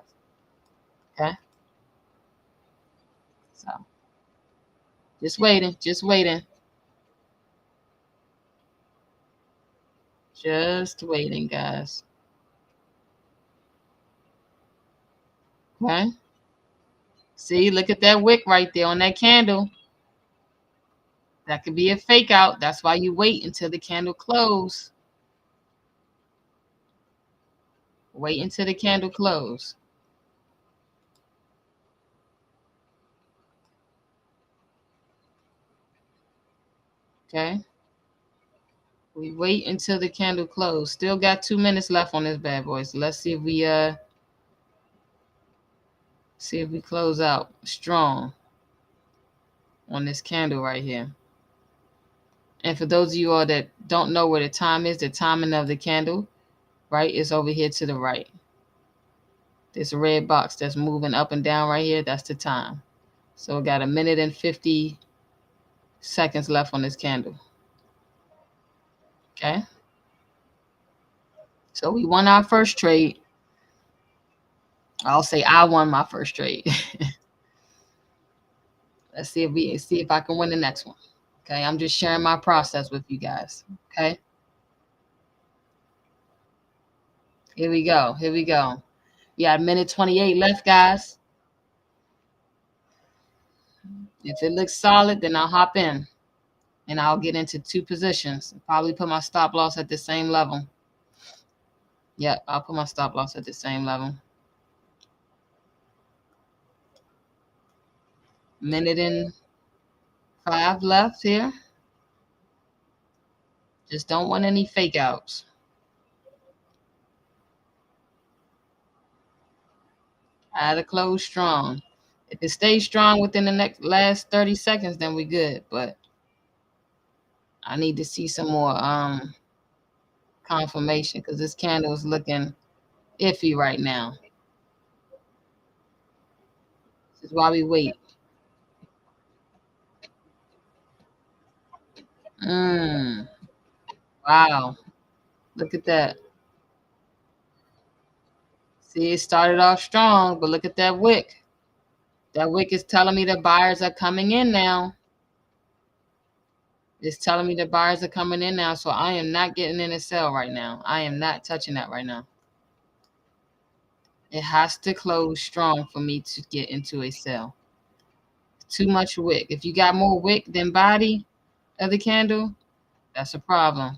Okay. So just waiting, just waiting. Just waiting, guys. Okay. See, look at that wick right there on that candle. That could be a fake out. That's why you wait until the candle close. Wait until the candle close. Okay. We wait until the candle close. Still got 2 minutes left on this bad boy. So let's see if we close out strong on this candle right here. And for those of you all that don't know where the time is, the timing of the candle, right, is over here to the right. This red box that's moving up and down right here, that's the time. So we got 1 minute and 50 seconds left on this candle. Okay. So we won our first trade. I'll say I won my first trade. Let's see if I can win the next one. Okay. I'm just sharing my process with you guys. Okay. Here we go. Here we go. We got 1 minute 28 left, guys. If it looks solid, then I'll hop in and I'll get into 2 positions. Probably put my stop loss at the same level. Yep, I'll put my stop loss at the same level. 1 minute and 5 left here. Just don't want any fake outs. I had to close strong. If it stays strong within the last 30 seconds, then we good. But I need to see some more confirmation because this candle is looking iffy right now. is why we wait. Wow. Look at that. See, it started off strong, but look at that wick. That wick is telling me the buyers are coming in now. It's telling me the buyers are coming in now, so I am not getting in a sell right now. I am not touching that right now. It has to close strong for me to get into a sell. Too much wick. If you got more wick than body of the candle, that's a problem.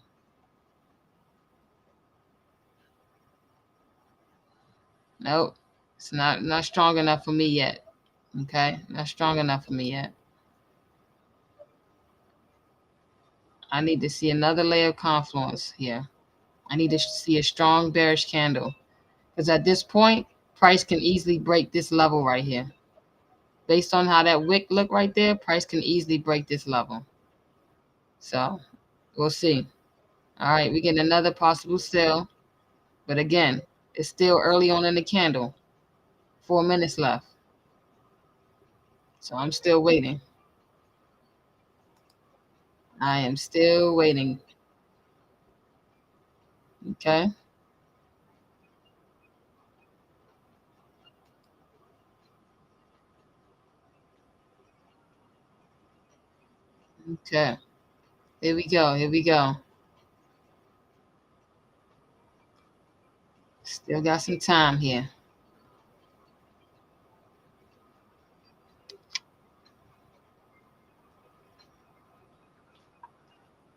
Nope. It's not strong enough for me yet. Okay? Not strong enough for me yet. I need to see another layer of confluence here. I need to see a strong bearish candle. Because at this point, price can easily break this level right here. Based on how that wick look right there, price can easily break this level. So we'll see. All right, we get another possible sell. But again, it's still early on in the candle. 4 minutes left. So I'm still waiting. I am still waiting. Okay. Okay. Here we go. Here we go. Still got some time here.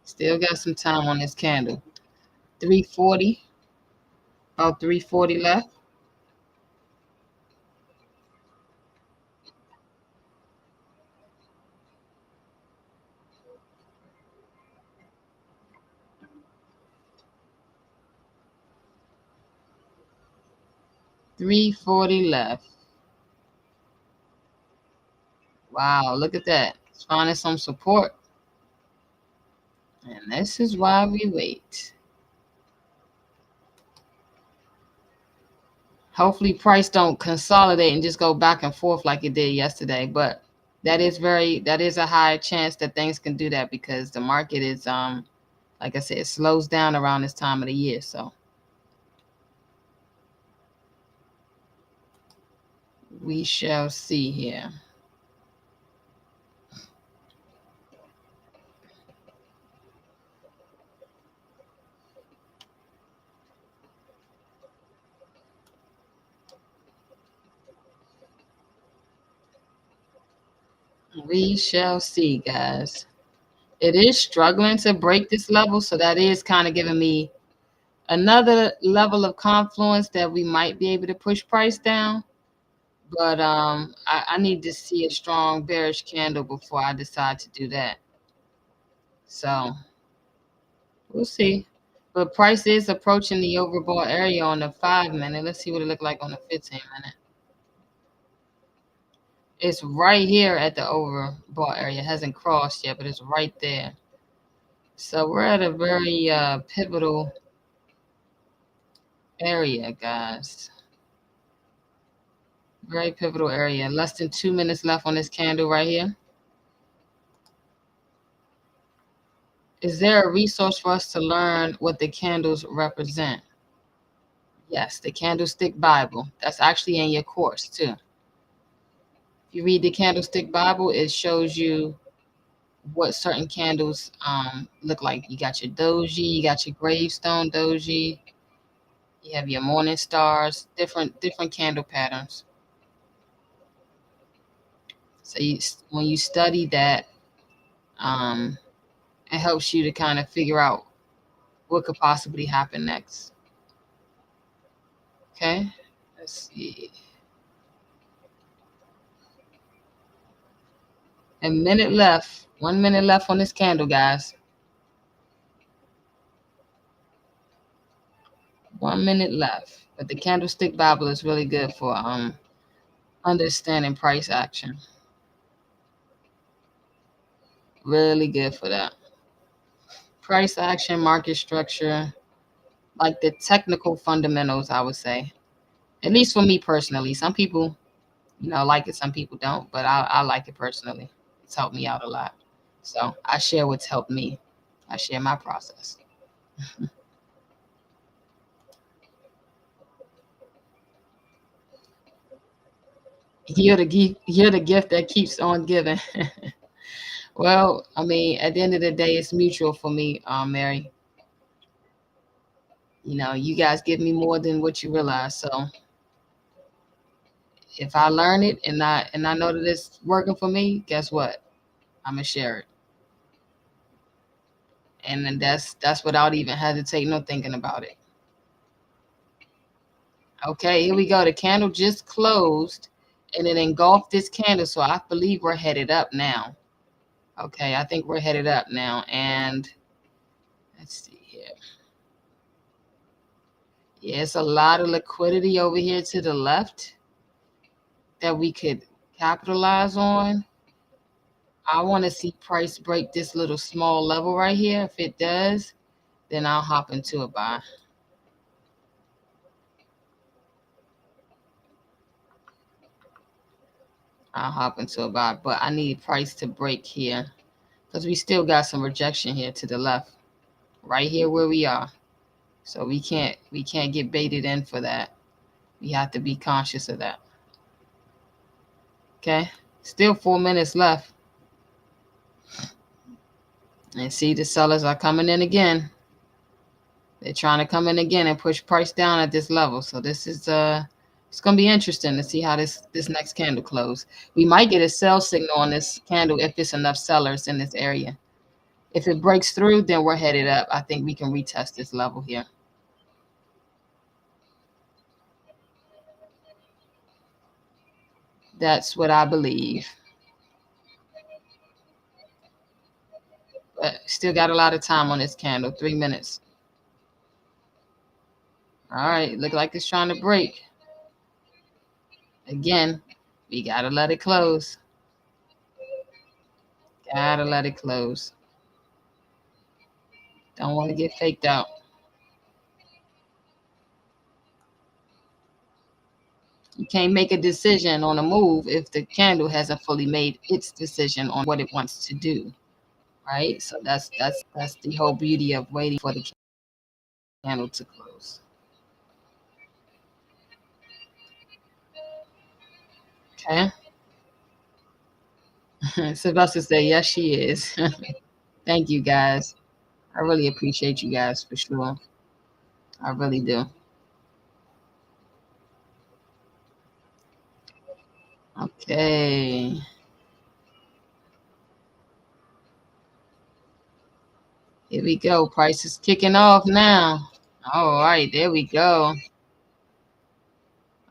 Still got some time on this candle. 340. About 340 left. 340 left. Wow, look at that. It's finding some support. And this is why we wait. Hopefully price don't consolidate and just go back and forth like it did yesterday. But that is a high chance that things can do that because the market is like I said, it slows down around this time of the year. So we shall see here. We shall see, guys. It is struggling to break this level, so that is kind of giving me another level of confluence that we might be able to push price down. But I need to see a strong bearish candle before I decide to do that. So we'll see. But price is approaching the overbought area on the 5-minute. Let's see what it looked like on the 15-minute. It's right here at the overbought area. It hasn't crossed yet, but it's right there. So we're at a very pivotal area, guys. Very pivotal area. Less than 2 minutes left on this candle right here. Is there a resource for us to learn what the candles represent? Yes, the Candlestick Bible. That's actually in your course too. If you read the Candlestick Bible, it shows you what certain candles look like. You got your doji, you got your gravestone doji, you have your morning stars, different candle patterns. So when you study that, it helps you to kind of figure out what could possibly happen next. Okay, let's see. A minute left. 1 minute left on this candle, guys. 1 minute left. But the Candlestick Bible is really good for understanding price action. Really good for that. Price action, market structure, like the technical fundamentals, I would say. At least for me personally. Some people Like it. Some people don't, but I like it personally. It's helped me out a lot. So I share what's helped me. I share my process. You're the gift that keeps on giving. Well, I mean, at the end of the day, it's mutual for me, Mary. You guys give me more than what you realize. So if I learn it and I know that it's working for me, guess what? I'm gonna share it. And then that's without even hesitating or thinking about it. Okay, here we go. The candle just closed and it engulfed this candle. So I believe we're headed up now. Okay, I think we're headed up now. And let's see here. Yeah, it's a lot of liquidity over here to the left that we could capitalize on. I want to see price break this little small level right here. If it does, then I'll hop into a buy. I'll hop into a buy, but I need price to break here because we still got some rejection here to the left, right here where we are. So we can't get baited in for that. We have to be conscious of that. Okay, still 4 minutes left, and see the sellers are coming in again. They're trying to come in again and push price down at this level. So this is it's gonna be interesting to see how this next candle close. We might get a sell signal on this candle if it's enough sellers in this area. If it breaks through, then we're headed up. I think we can retest this level here. That's what I believe. But still got a lot of time on this candle. 3 minutes. All right, look like it's trying to break. Again, we gotta let it close. Gotta let it close. Don't want to get faked out. You can't make a decision on a move if the candle hasn't fully made its decision on what it wants to do, right? So that's the whole beauty of waiting for the candle to close. Okay. Sylvester said, yes, she is. Thank you, guys. I really appreciate you guys for sure. I really do. Okay. Here we go. Price is kicking off now. All right, there we go.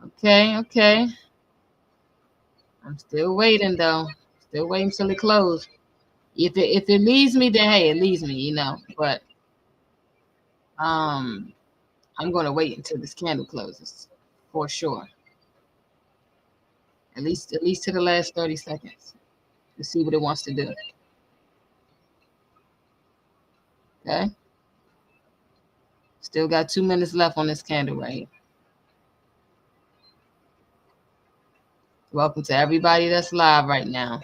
Okay, okay. I'm still waiting though. Still waiting till it close. If it leaves me, then hey, it leaves me. But um I'm gonna wait until this candle closes for sure. At least to the last 30 seconds to see what it wants to do. Okay. Still got 2 minutes left on this candle right here. Welcome to everybody that's live right now.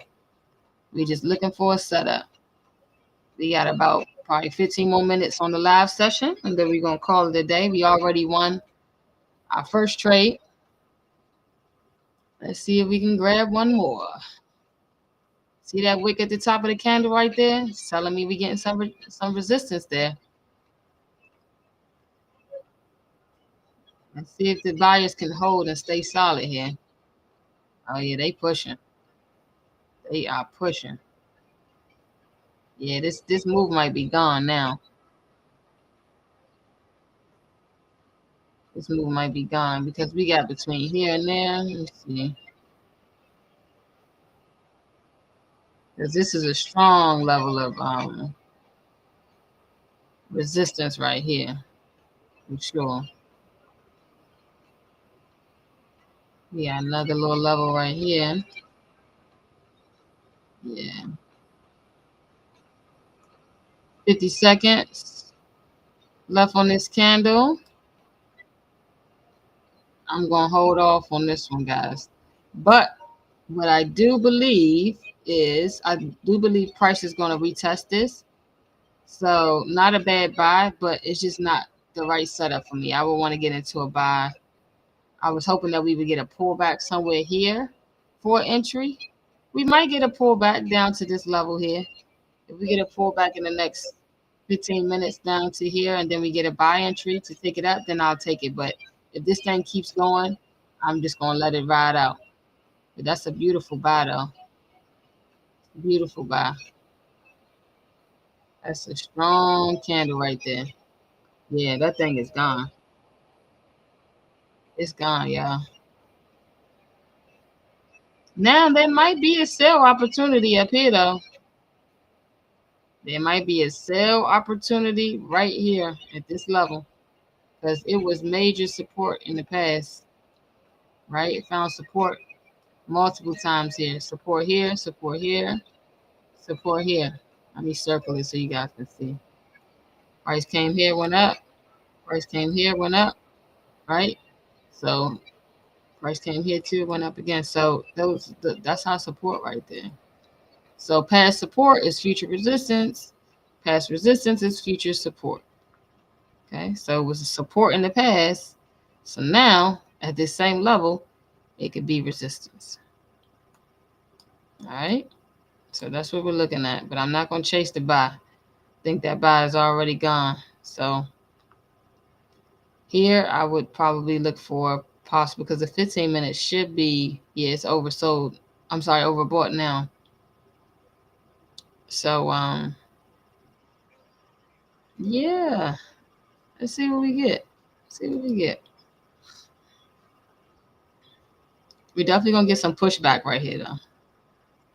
We're just looking for a setup. We got about probably 15 more minutes on the live session, and then we're gonna call it a day. We already won our first trade. Let's see if we can grab one more. See that wick at the top of the candle right there? It's telling me we're getting some resistance there. Let's see if the buyers can hold and stay solid here. Oh yeah, they pushing. They are pushing. Yeah, this move might be gone now. This move might be gone because we got between here and there. Let's see. Because this is a strong level of resistance right here. For sure. Yeah, another little level right here. Yeah. 50 seconds left on this candle. I'm going to hold off on this one, guys. But what I do believe is I do believe price is going to retest this. So not a bad buy, but it's just not the right setup for me. I would want to get into a buy. I was hoping that we would get a pullback somewhere here for entry. We might get a pullback down to this level here. If we get a pullback in the next 15 minutes down to here, and then we get a buy entry to take it up, then I'll take it. But if this thing keeps going, I'm just going to let it ride out. But that's a beautiful buy, though. Beautiful buy. That's a strong candle right there. Yeah, that thing is gone. It's gone, y'all. Now, there might be a sell opportunity up here, though. There might be a sell opportunity right here at this level because it was major support in the past, right? It found support multiple times here. Support here, support here, support here. Let me circle it so you guys can see. Price came here, went up. Price came here, went up, right? So price came here too, went up again. So that's our support right there. So past support is future resistance. Past resistance is future support. Okay, so it was a support in the past. So now at this same level, it could be resistance. All right. So that's what we're looking at. But I'm not going to chase the buy. I think that buy is already gone. So here I would probably look for possible because the 15 minutes should be, yeah, it's oversold. I'm sorry, overbought now. So yeah. Let's see what we get. See what we get. We're definitely gonna get some pushback right here though.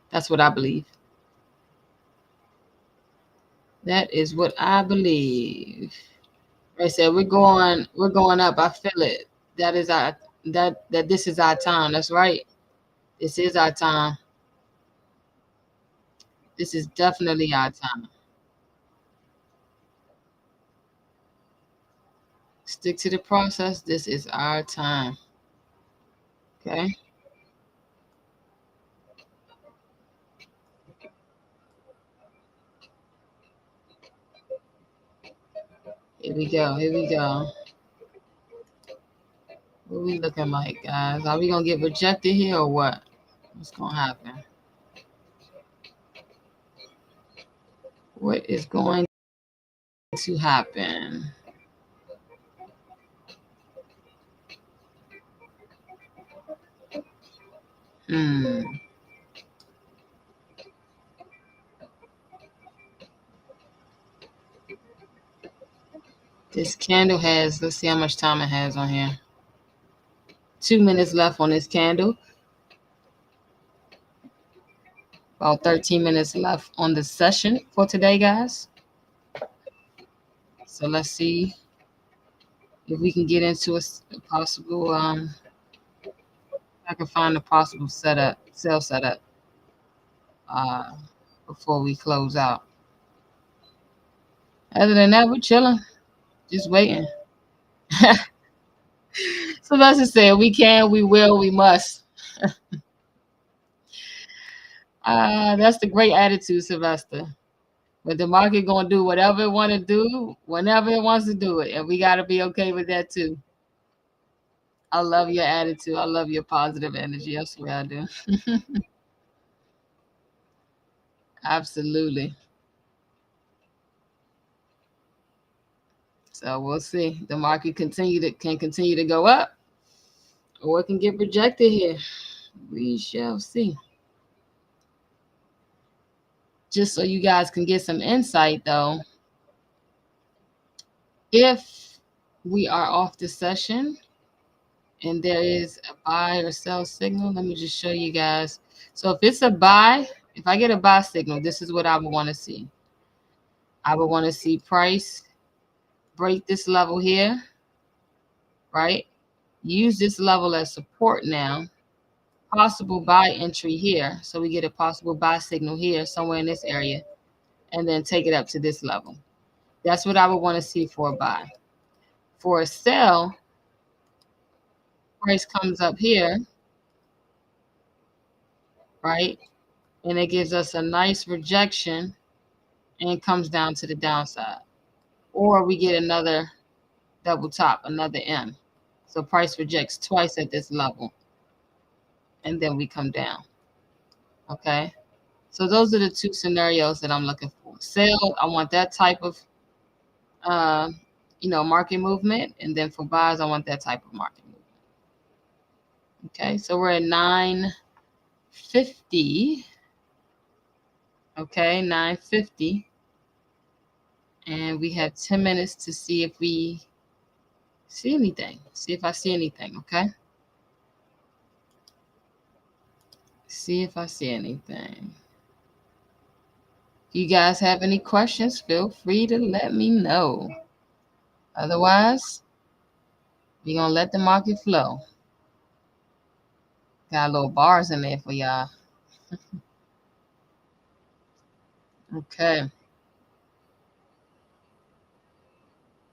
That's what I believe. That is what I believe. Like I said, we're going up. I feel it. That is our that this is our time. That's right. This is our time. This is definitely our time. Stick to the process. This is our time. Okay. Here we go. Here we go. What we looking like, guys? Are we gonna get rejected here or what? What's gonna happen? What is going to happen? Hmm. This candle has, let's see how much time it has on here. 2 minutes left on this candle. About 13 minutes left on the session for today, guys. So let's see if we can get into a possible, I can find a possible setup, sell setup uh, before we close out. Other than that, we're chilling, just waiting. So let's just say we can, we will, we must. That's the great attitude, Sylvester. But the market gonna do whatever it want to do, whenever it wants to do it, and we gotta be okay with that too. I love your attitude. I love your positive energy. I swear I do. Absolutely. So we'll see. The market can continue to go up, or it can get rejected here. We shall see. Just so you guys can get some insight, though, if we are off the session and there is a buy or sell signal, let me just show you guys. So if it's a buy, if I get a buy signal, this is what I would want to see. I would want to see price break this level here, right? Use this level as support now. Possible buy entry here. So we get a possible buy signal here, somewhere in this area, and then take it up to this level. That's what I would want to see for a buy. For a sell, price comes up here, right? And it gives us a nice rejection and comes down to the downside. Or we get another double top, another M. So price rejects twice at this level. And then we come down. Okay. So those are the two scenarios that I'm looking for. Sell, I want that type of market movement. And then for buys, I want that type of market movement. Okay, so we're at 950. Okay, 950. And we have 10 minutes to see if we see anything. See if I see anything, okay? See if I see anything. If you guys have any questions, feel free to let me know. Otherwise, we're going to let the market flow. Got little bars in there for y'all. Okay.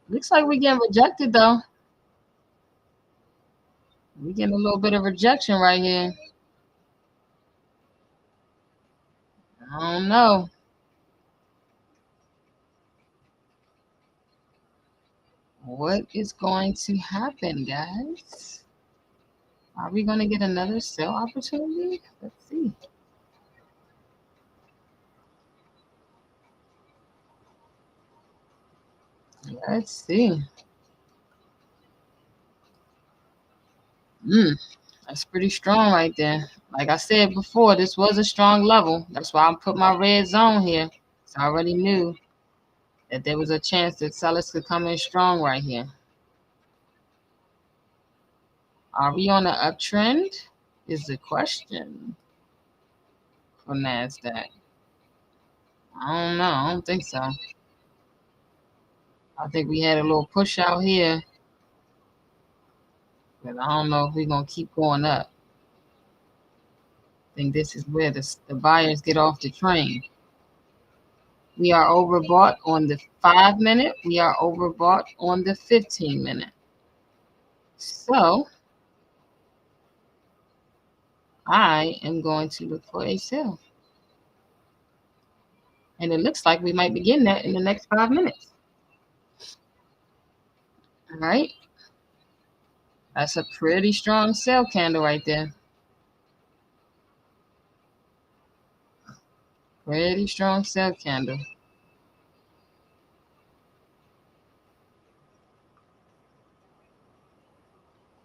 Looks like we're getting rejected, though. We're getting a little bit of rejection right here. I don't know. What is going to happen, guys? Are we going to get another sell opportunity? Let's see. Let's see. That's pretty strong right there. Like I said before, this was a strong level. That's why I put my red zone here. So I already knew that there was a chance that sellers could come in strong right here. Are we on an uptrend? Is the question for NASDAQ. I don't know. I don't think so. I think we had a little push out here. But I don't know if we're going to keep going up. I think this is where the buyers get off the train. We are overbought on the 5-minute. We are overbought on the 15-minute. So I am going to look for a sell. And it looks like we might be getting that in the next 5 minutes. All right. That's a pretty strong sell candle right there. Pretty strong sell candle.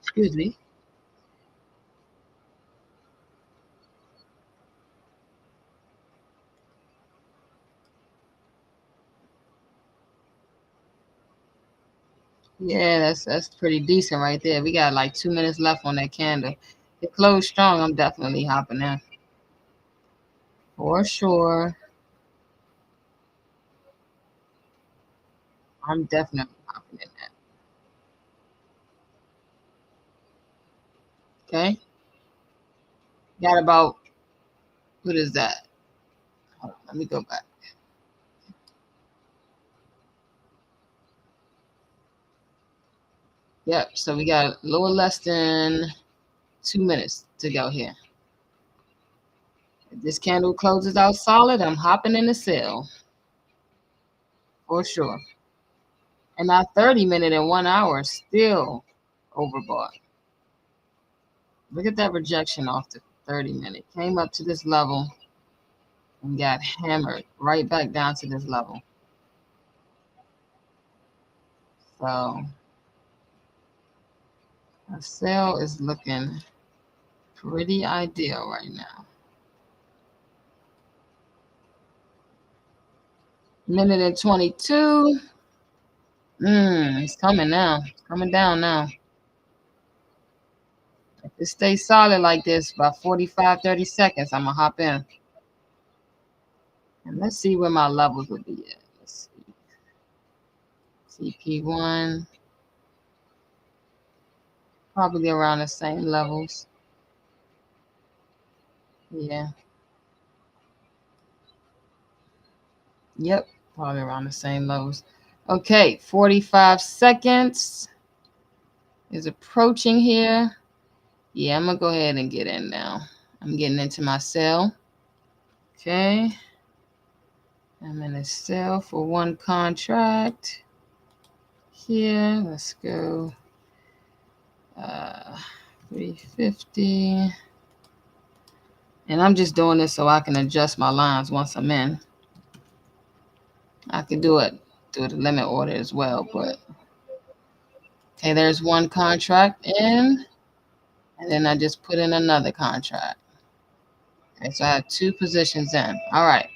Excuse me. Yeah, that's pretty decent right there. We got like 2 minutes left on that candle. It closed strong. I'm definitely hopping in. For sure. I'm definitely hopping in that. Okay. Got about, what is that? Hold on, let me go back. Yep, so we got a little less than 2 minutes to go here. If this candle closes out solid, I'm hopping in the sell. For sure. And our 30-minute and 1 hour still overbought. Look at that rejection off the 30-minute. Came up to this level and got hammered right back down to this level. So a sell is looking pretty ideal right now. Minute and 22. It's coming now. It's coming down now. If it stays solid like this, about 45, 30 seconds, I'm going to hop in. And let's see where my levels will be at. Let's see. CP1. Probably around the same levels. Yeah. Yep. Probably around the same levels. Okay. 45 seconds is approaching here. Yeah, I'm going to go ahead and get in now. I'm getting into my sell. Okay. I'm in a sell for one contract. Here, let's go 350. And I'm just doing this so I can adjust my lines once I'm in. I could do it through the limit order as well, but okay, there's one contract in, and then I just put in another contract. Okay, so I have two positions in. All right,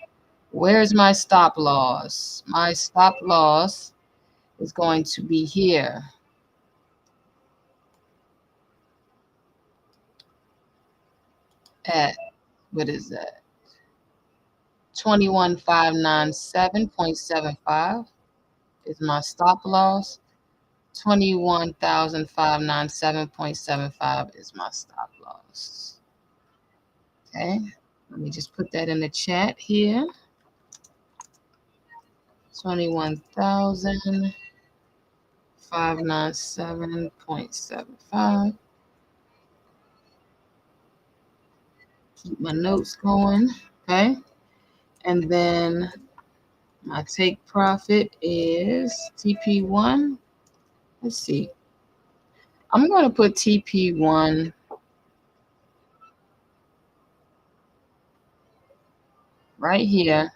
where's my stop loss? My stop loss is going to be here at, what is that? 21,597.75 is my stop loss. 21,597.75 is my stop loss. Okay, let me just put that in the chat here. 21,597.75. Keep my notes going. Okay, and then my take profit is TP1. Let's see. I'm going to put TP1 right here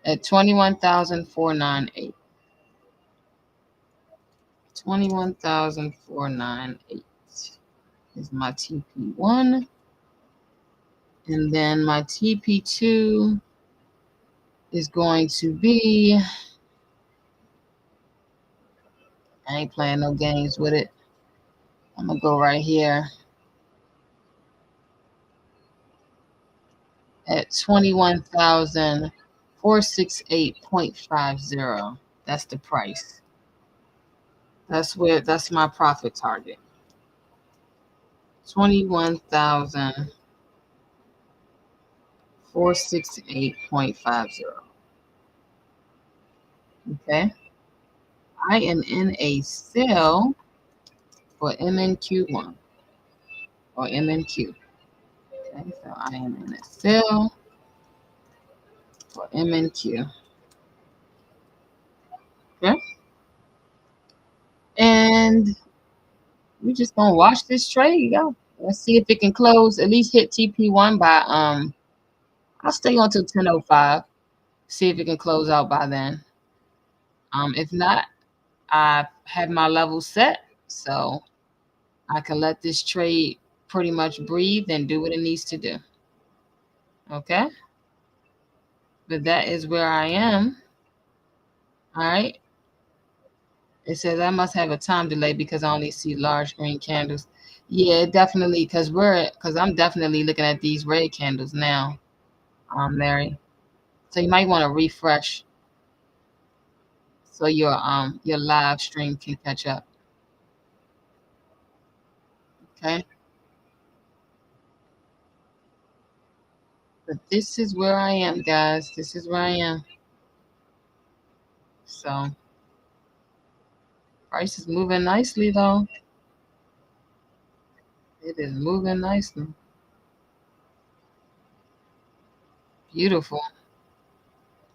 at 21,498. 21,498 is my TP1. And then my TP2 is going to be, I ain't playing no games with it. I'm going to go right here at 21,468.50. That's the price. That's my profit target. 21,468.50. Okay. I am in a sell for MNQ1 or MNQ. Okay, so I am in a sell for MNQ. Okay. And we're just gonna watch this trade go. Let's see if it can close, at least hit TP1 by I'll stay on till 10:05. See if it can close out by then. If not, I have my level set, so I can let this trade pretty much breathe and do what it needs to do. Okay. But that is where I am. All right. It says I must have a time delay because I only see large green candles. Yeah, definitely, because I'm definitely looking at these red candles now, Mary. So you might want to refresh so your live stream can catch up. Okay. But this is where I am, guys. This is where I am. So price is moving nicely though. It is moving nicely. Beautiful.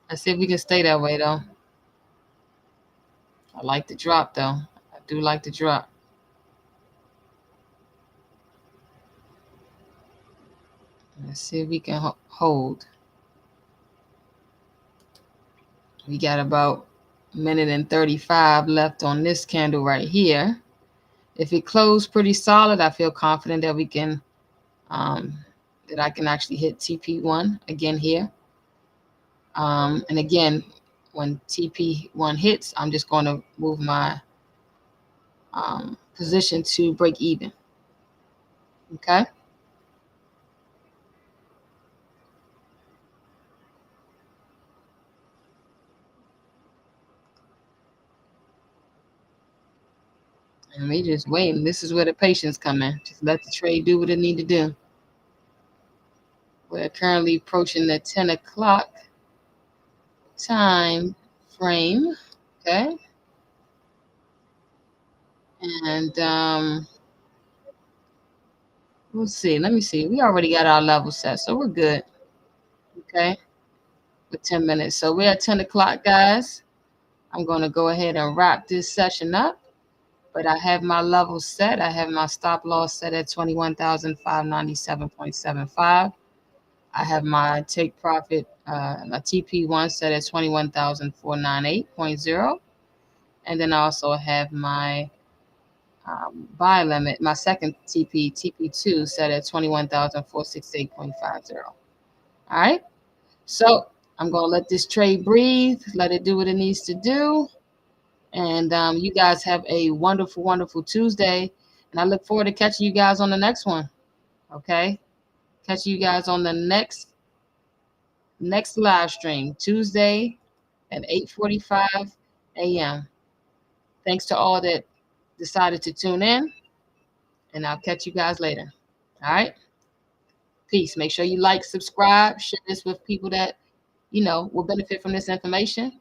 Let's see if we can stay that way though. I like the drop though. I do like the drop. Let's see if we can hold. We got about a minute and 35 left on this candle right here. If it closed pretty solid, I feel confident that we can, that I can actually hit TP1 again here. And again, when TP1 hits, I'm just going to move my position to break even. Okay. And we just waiting. This is where the patience come in. Just let the trade do what it need to do. We're currently approaching the 10 o'clock time frame. Okay. And We'll see. Let me see. We already got our level set, so we're good. Okay. With 10 minutes. So we're at 10 o'clock, guys. I'm going to go ahead and wrap this session up. But I have my level set. I have my stop loss set at 21,597.75. I have my take profit, my TP1 set at 21,498.0. And then I also have my buy limit, my second TP2 set at 21,468.50. All right. So I'm going to let this trade breathe, let it do what it needs to do. And you guys have a wonderful, wonderful Tuesday. And I look forward to catching you guys on the next one. Okay. Catch you guys on the next live stream, Tuesday at 8:45 a.m. Thanks to all that decided to tune in. And I'll catch you guys later. All right. Peace. Make sure you like, subscribe, share this with people that, will benefit from this information.